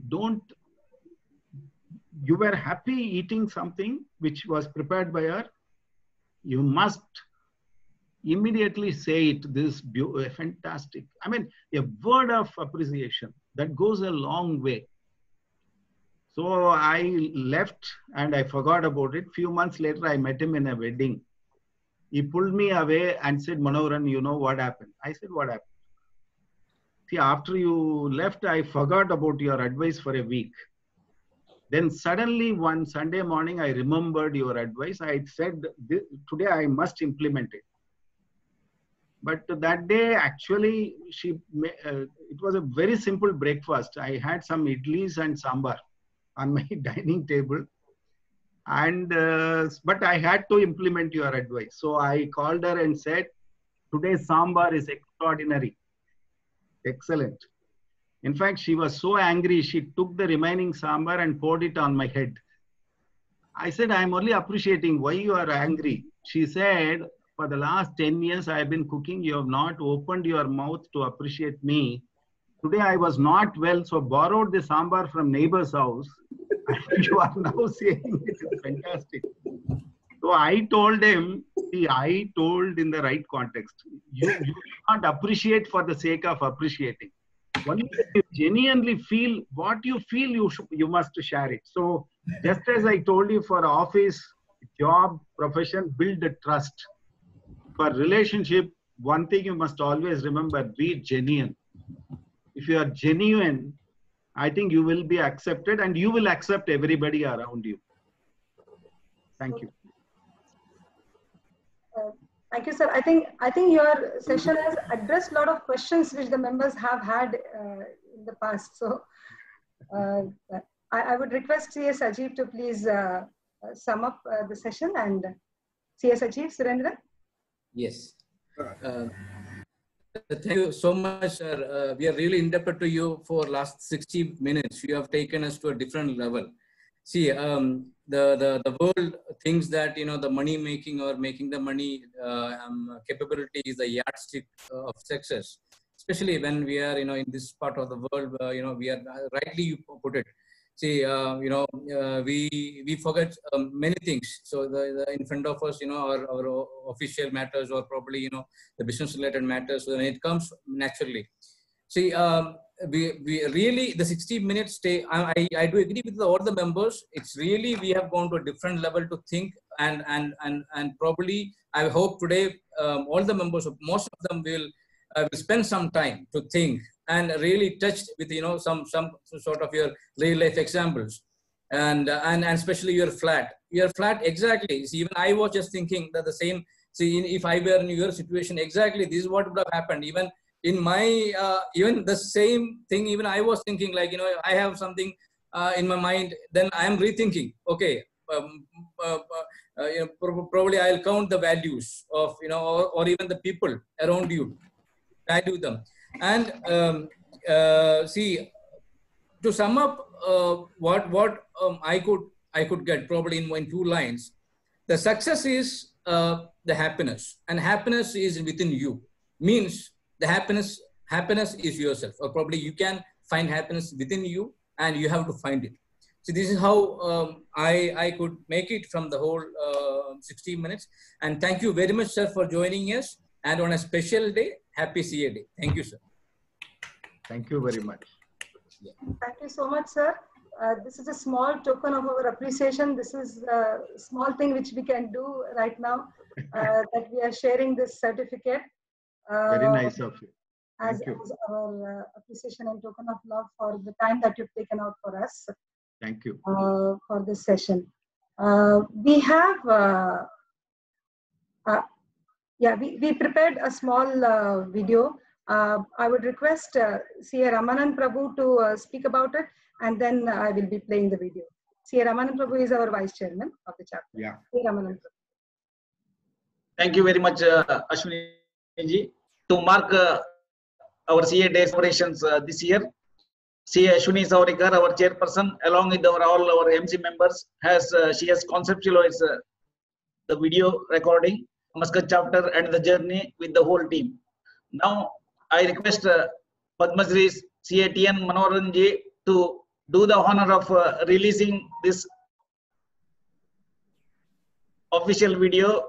You were happy eating something which was prepared by her, you must immediately say it, this fantastic. A word of appreciation, that goes a long way. So I left and I forgot about it. Few months later, I met him in a wedding. He pulled me away and said, Manoharan, you know what happened? I said, what happened? See, after you left, I forgot about your advice for a week. Then suddenly one Sunday morning, I remembered your advice. I said, today I must implement it. But that day, actually, it was a very simple breakfast. I had some idlis and sambar on my dining table. And but I had to implement your advice. So I called her and said, today's sambar is extraordinary. Excellent. In fact, she was so angry, she took the remaining sambar and poured it on my head. I said, I'm only appreciating. Why you are angry? She said, for the last 10 years I have been cooking, you have not opened your mouth to appreciate me. Today I was not well, so borrowed the sambar from neighbor's house. And you are now saying it is fantastic. So I told him, see, I told in the right context. You can't appreciate for the sake of appreciating. Only if you genuinely feel what you feel, you must share it. So just as I told you, for office, job, profession, build a trust. For relationship, one thing you must always remember, be genuine. If you are genuine, I think you will be accepted and you will accept everybody around you. Thank you. Thank you, sir. I think your session has addressed a lot of questions which the members have had in the past. So I would request C.S. Sajeev to please sum up the session. And C.S. Sajeev, Surendra? Yes. Thank you so much, sir. We are really indebted to you for last 60 minutes. You have taken us to a different level. See, the world thinks that, the money making or making the money capability is the yardstick of success. Especially when we are, in this part of the world, we are rightly you put it. See, we forget many things. So in front of us, our official matters or probably, the business related matters. So when it comes naturally. See, we really, the 60 minutes stay, I do agree with all the members. It's really, we have gone to a different level to think and probably, I hope today, all the members, most of them will spend some time to think and really touched with, some sort of your real life examples and especially your flat. you're flat. Exactly. See, even I was just thinking that the same. See, if I were in your situation, exactly this is what would have happened. Even in my, even the same thing. Even I was thinking like, I have something in my mind. Then I am rethinking. Okay, probably I'll count the values of or even the people around you, value them, and see. To sum up, what I could get probably in 2 lines. The success is the happiness, and happiness is within you. Means the happiness is yourself, or probably you can find happiness within you, and you have to find it. So this is how I could make it from the whole 60 minutes. And thank you very much, sir, for joining us. And on a special day, happy CA Day. Thank you, sir. Thank you very much. Thank you so much, sir. This is a small token of our appreciation. This is a small thing which we can do right now, that we are sharing this certificate. Very nice of you. As our appreciation and token of love for the time that you've taken out for us. Thank you. For this session. We have, we prepared a small video. I would request C.A. Ramanan Prabhu to speak about it, and then I will be playing the video. C.A. Ramanan Prabhu is our Vice Chairman of the chapter. Yeah. C.A. Ramanan Prabhu. Thank you very much, Ashwini ji. To mark our CA Day celebrations this year, CA Ashwini Savarikar, our chairperson, along with all our MC members, she has conceptualized the video recording, Muscat chapter, and the journey with the whole team. Now, I request Padma Shri CA T.N. Manoharan ji to do the honor of releasing this official video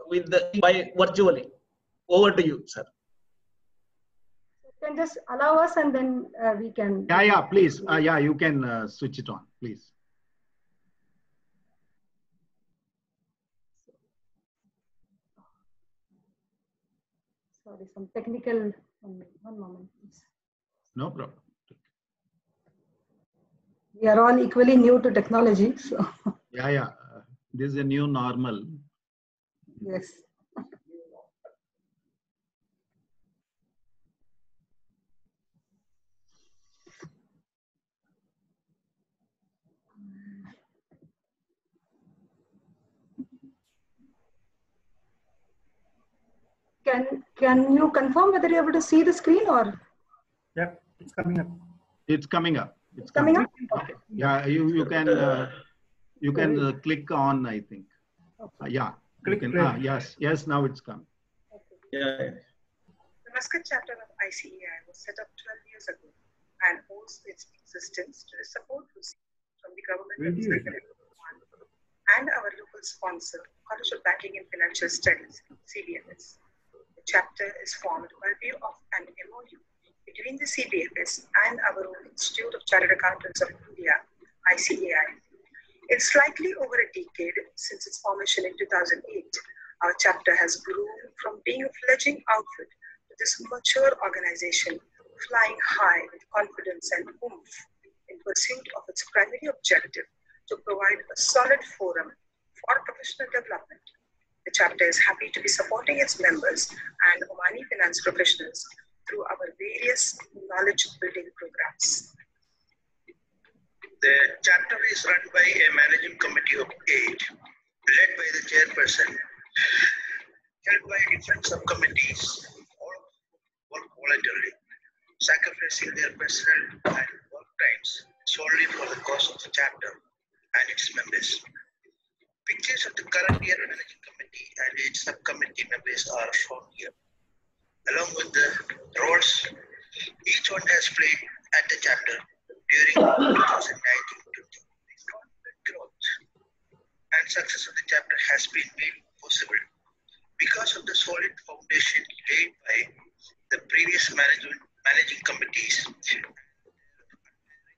by virtually. Over to you, sir. You can just allow us, and then we can. Yeah, please. You can switch it on, please. Sorry, some technical. One moment, please. No problem. We are all equally new to technology, so. Yeah. This is a new normal. Yes. Can you confirm whether you're able to see the screen or? Yeah, it's coming up. It's coming up. It's coming up? Okay. Yeah, you can click on, I think. Yeah. Click. Yes, now it's come. Yeah. The Muscat chapter of ICAI was set up 12 years ago and owes its existence to the support received from the government of Secretary and our local sponsor, College of Banking and Financial Studies, CBFS. The chapter is formed by way of an MOU between the CBFS and our own Institute of Chartered Accountants of India, ICAI. In slightly over a decade since its formation in 2008, our chapter has grown from being a fledgling outfit to this mature organization, flying high with confidence and oomph in pursuit of its primary objective to provide a solid forum for professional development. The chapter is happy to be supporting its members and Omani finance professionals through our various knowledge building programs. The chapter is run by a managing committee of 8, led by the chairperson, held by different subcommittees, all work voluntarily, sacrificing their personal and work times solely for the cause of the chapter and its members. Pictures of the current year managing committee and its subcommittee members are shown here, along with the roles each one has played at the chapter during 2019-20. Growth and success of the chapter has been made possible because of the solid foundation laid by the previous managing committees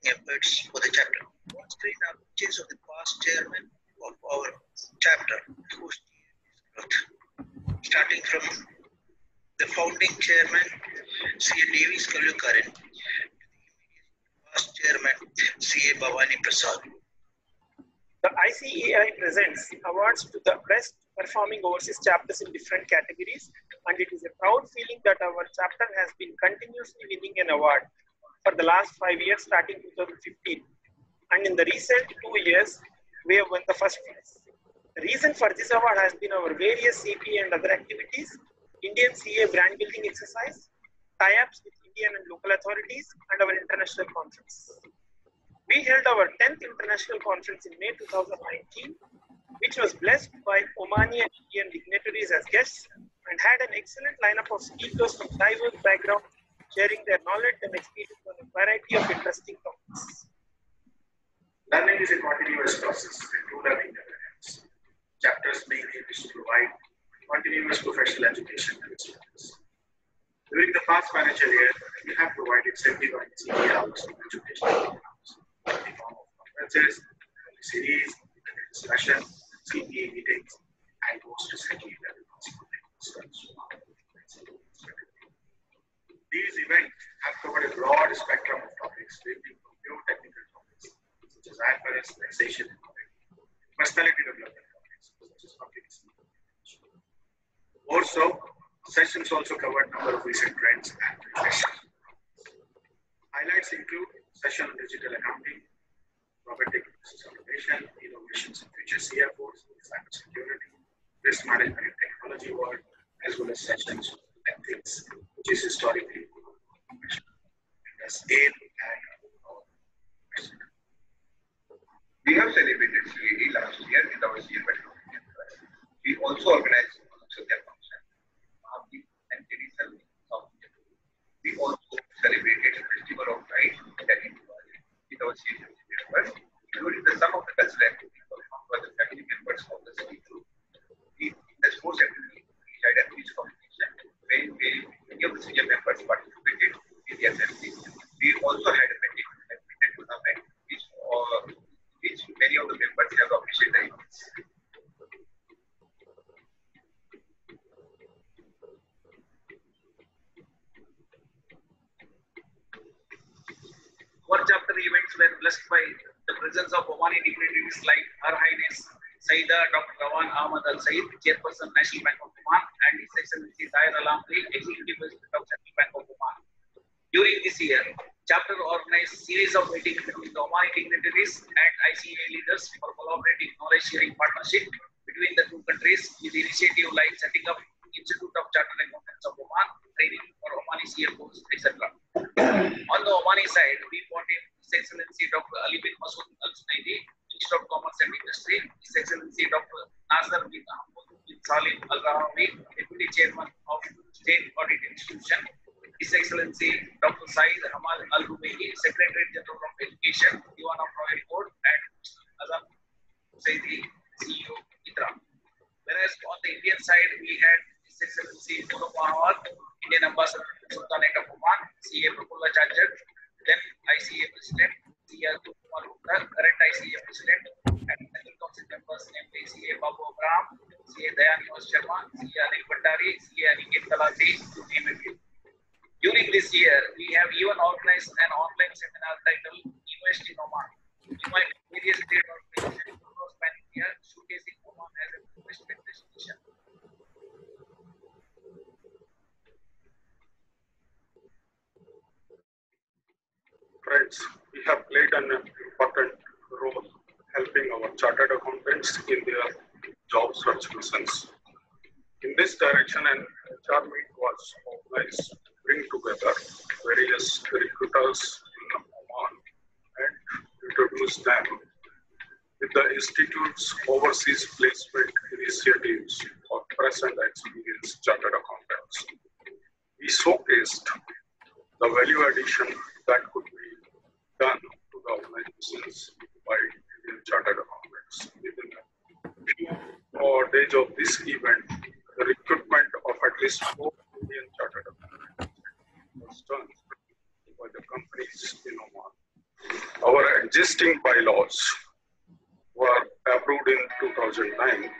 efforts for the chapter. On screen are pictures of the past chairman of our chapter, whose growth, starting from the founding chairman, C.A. Davis Kalukaran, to the past chairman, C.A. Bhavani Prasad. The ICAI presents awards to the best performing overseas chapters in different categories, and it is a proud feeling that our chapter has been continuously winning an award for the last 5 years, starting 2015. And in the recent 2 years, we have won the first place. The reason for this award has been our various CPA and other activities, Indian CA brand building exercise, tie-ups with Indian and local authorities, and our international conference. We held our 10th international conference in May 2019, which was blessed by Omani and Indian dignitaries as guests and had an excellent lineup of speakers from diverse backgrounds, sharing their knowledge and experience on a variety of interesting topics. Learning is a continuous process and no learning never ends. Chapters main aim is to provide continuous professional education to its members. During the past financial year, we have provided 75 CPA hours of education in the form of conferences, series, discussion, CPA meetings, and most recently, these events have covered a broad spectrum of topics, ranging from pure technical topics such as IFRS, taxation, personality development topics such as public speaking. Also, sessions also covered a number of recent trends and reflections. Highlights include session on digital accounting, robotic process automation, innovations in future CFOs, cybersecurity, risk management and technology world, as well as sessions on ethics, which is historically scale and we have celebrated CAD last year with our CA Metro. We also organized social function and traditional South. We also celebrated the Festival of Light with our CA members, including the sum of the cultural activities performed by the family members of the city group. The sports activity, side activities competition, where many of the CA members participated in the assembly. We also had a badminton tournament, which many of the members have appreciated. Our chapter events were blessed by the presence of Omani dignitaries like Her Highness Saida Dr. Rawan Ahmad Al Said, Chairperson National Bank of Oman, and His Excellency Tahir Alamri, Executive President of Central Bank of Oman. During this year, chapter organized series of meetings between the Omani dignitaries and ICAI leaders for collaborating knowledge sharing partnership between the two countries with initiative like setting up Institute of Chartered Accountants of Oman, training for Omani CFOs, etc. On the Omani side, we brought in His Excellency Dr. Ali bin Masood Al Sunaidi, Minister of Commerce and Industry, His Excellency Dr. Nazar bin Ahmad bin Salim Al Rahawi, Deputy Chairman of State Audit Institution, His Excellency Dr. Saeed Hamal Al Rubaidi, Secretary General of Education, Diwan of Royal Board, and Azam Saidi, CEO ITRA. Whereas on the Indian side, we had His Excellency Nur Muhammad, Indian Ambassador to Sultanate of Oman, CA Prabhulla Chanchat, then ICA President, CA Kumar Gupta, current ICA President, and Central Council members namely CA Babu Abraham, CA Dayan Yunus Sharma, CA Anil Bhandari, CA Aniket Talati, to name a few. During this year, we have even organized an online seminar titled Invest in Oman, inviting various trade organizations across Pan-India, showcasing Oman as an investment destination. Friends, we have played an important role helping our chartered accountants in their job search missions. In this direction, an HR meet was organized to bring together various recruiters in Oman and introduce them with the Institute's overseas placement initiatives for fresh and experienced chartered accountants. We showcased the value addition that could be done to the organizations by Indian chartered accountants. Within a few days of this event, the recruitment of at least 4 Indian chartered accountants was done by the companies in Oman. Our existing bylaws were approved in 2009.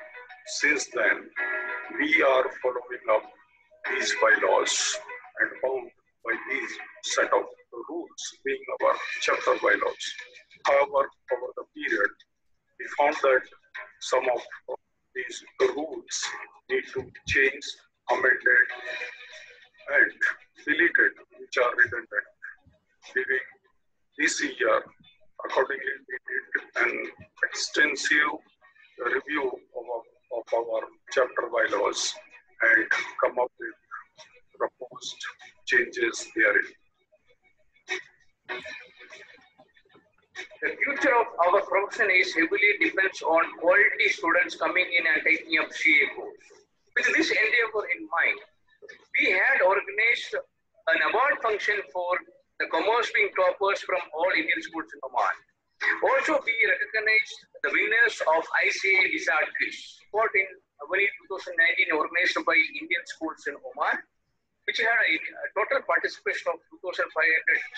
Since then, we are following up these bylaws and bound by these set of rules being our chapter bylaws. However, over the period, we found that some of these rules need to be changed, amended, and deleted, which are redundant. During this year, accordingly, we did an extensive review of our chapter bylaws and come up with proposed changes therein. The future of our profession is heavily depends on quality students coming in and taking up CA course. With this endeavor in mind, we had organized an award function for the commerce being toppers from all Indian schools in Oman. Also, we recognized the winners of ICA Wizard Quiz, fought in 2019 organized by Indian schools in Oman, which had a total participation of 2,500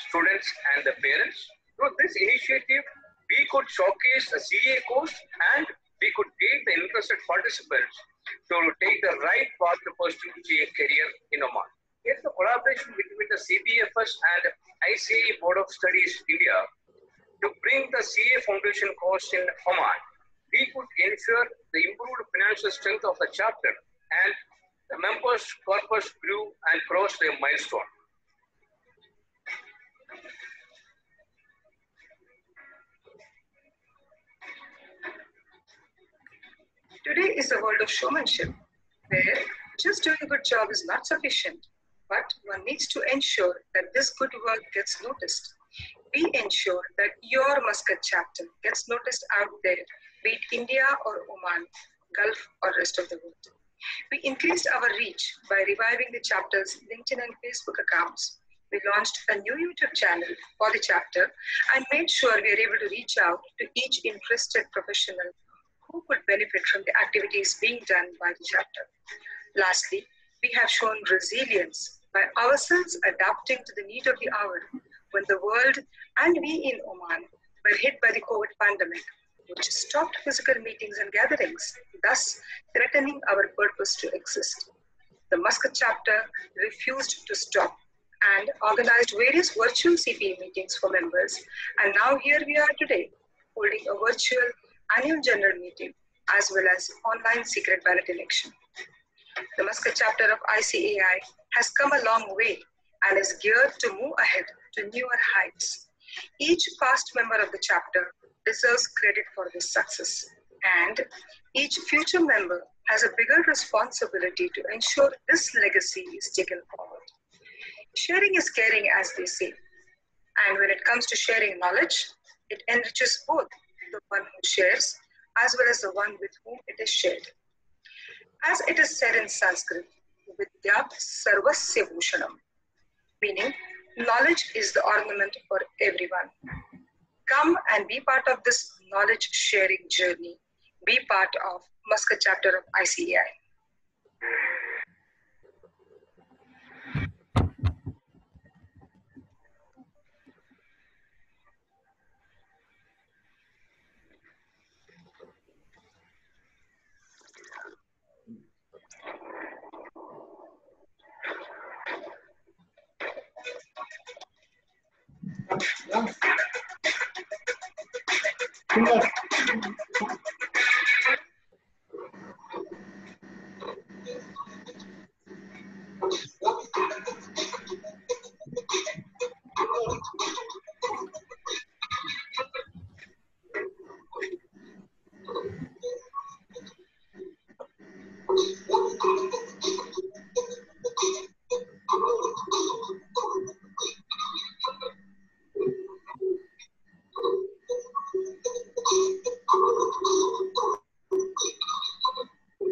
students and the parents. Through this initiative, we could showcase a CA course and we could take the interested participants to take the right path to pursue CA career in Oman. Here's the collaboration between the CBFS and ICA Board of Studies India to bring the CA foundation course in Oman. We could ensure the improved financial strength of the chapter and the members' corpus grew and crossed their milestone. Today is the world of showmanship, where just doing a good job is not sufficient, but one needs to ensure that this good work gets noticed. We ensure that your Muscat chapter gets noticed out there, be it India or Oman, Gulf or rest of the world. We increased our reach by reviving the chapter's LinkedIn and Facebook accounts. We launched a new YouTube channel for the chapter and made sure we are able to reach out to each interested professional who could benefit from the activities being done by the chapter. Lastly, we have shown resilience by ourselves adapting to the need of the hour when the world and we in Oman were hit by the COVID pandemic, which stopped physical meetings and gatherings, thus threatening our purpose to exist. The Muscat chapter refused to stop and organized various virtual CPE meetings for members, and now here we are today, holding a virtual annual general meeting as well as online secret ballot election. The Muscat chapter of ICAI has come a long way and is geared to move ahead to newer heights. Each past member of the chapter deserves credit for this success, and each future member has a bigger responsibility to ensure this legacy is taken forward. Sharing is caring, as they say, and when it comes to sharing knowledge, it enriches both the one who shares as well as the one with whom it is shared. As it is said in Sanskrit, Vidya Sarvasya Bhushanam, meaning knowledge is the ornament for everyone. Come and be part of this knowledge sharing journey. Be part of Muscat chapter of ICAI.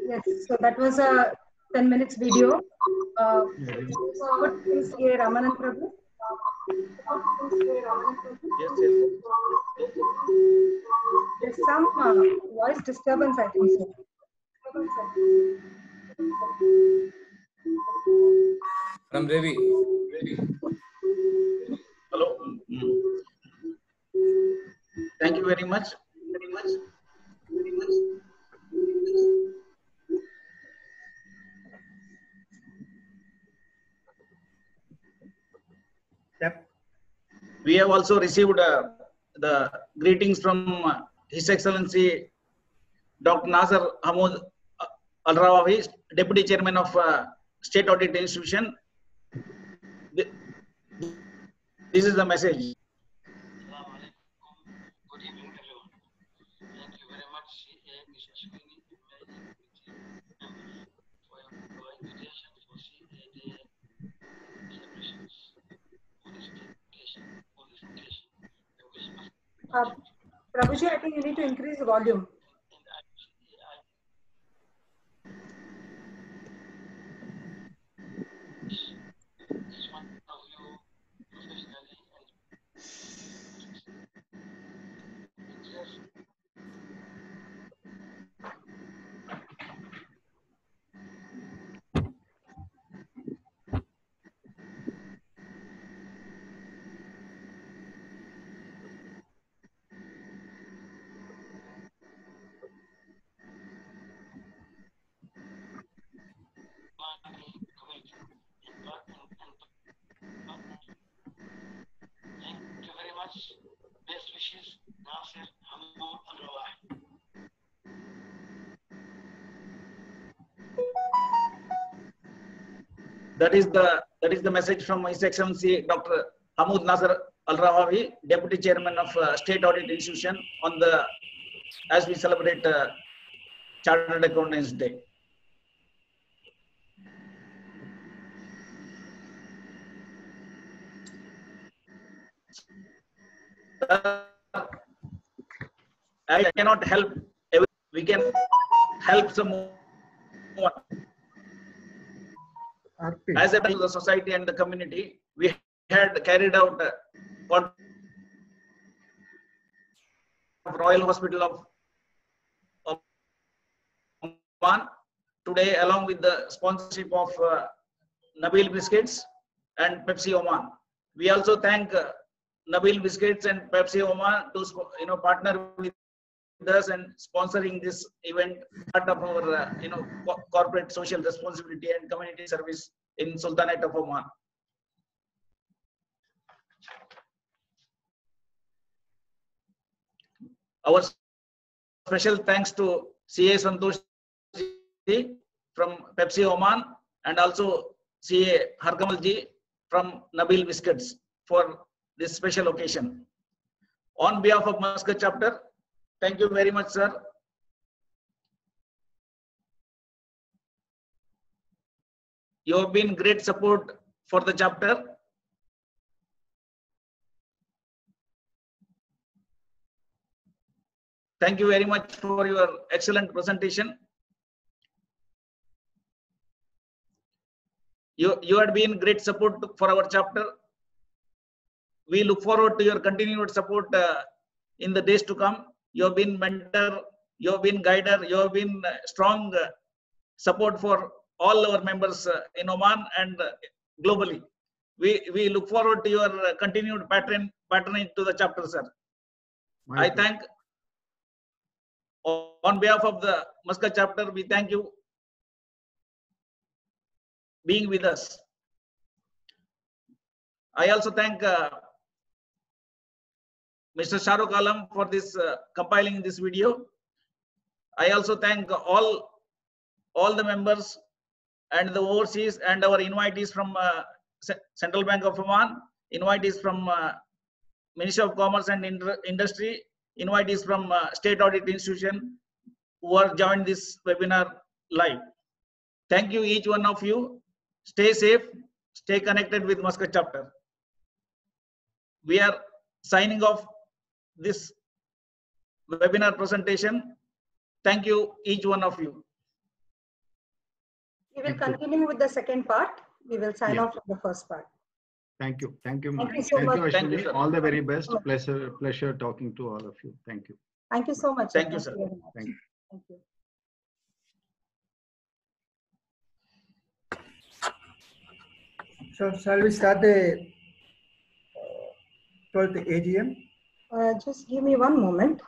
Yes, so that was a 10 minutes video. CA Ramanand Prabhu. Yes. There's some voice disturbance, I think so. From Ravi. Hello. Thank you very much. Yep. We have also received the greetings from His Excellency Dr. Nasir Hamoud Al-Rawawi, Deputy Chairman of State Audit Institution. This is the message. Prabhuji, I think you need to increase the volume. Best wishes, Nasir Hamoud Al-Rawahi. That is the message from His Excellency Dr. Hamoud Nasir Al-Rawahi, Deputy Chairman of State Audit Institution, on the as we celebrate Chartered Accountants Day. I cannot help. We can help someone. As a part of the society and the community, we had carried out Royal Hospital of Oman today, along with the sponsorship of Nabil Biscuits and Pepsi Oman. We also thank Nabil Biscuits and Pepsi Oman to partner with us and sponsoring this event, part of our corporate social responsibility and community service in Sultanate of Oman. Our special thanks to CA Santosh from Pepsi Oman and also CA Harkamal ji from Nabil Biscuits for this special occasion. On behalf of Muscat chapter, thank you very much, sir. You have been great support for the chapter. Thank you very much for your excellent presentation. You had been great support for our chapter. We look forward to your continued support in the days to come. You have been mentor, you have been guider, you have been strong support for all our members in Oman and globally. We look forward to your continued patronage to the chapter, sir. I thank, on behalf of the Muscat chapter, we thank you being with us. I also thank Mr. Shahrukh Alam for this compiling this video. I also thank all the members and the overseas and our invitees from Central Bank of Oman, invitees from Ministry of Commerce and Industry, invitees from State Audit Institution who are joined this webinar live. Thank you, each one of you. Stay safe, stay connected with Muscat chapter. We are signing off this webinar presentation. Thank you, each one of you. We will continue with the second part. We will sign off from the first part. Thank you. Thank you. Thank you so much. Ashwini. Thank you, sir. All the very best. Pleasure talking to all of you. Thank you. Thank you so much. Thank you, sir. Very much. Thank you. Thank you. So shall we start the 12th AGM? Just give me one moment.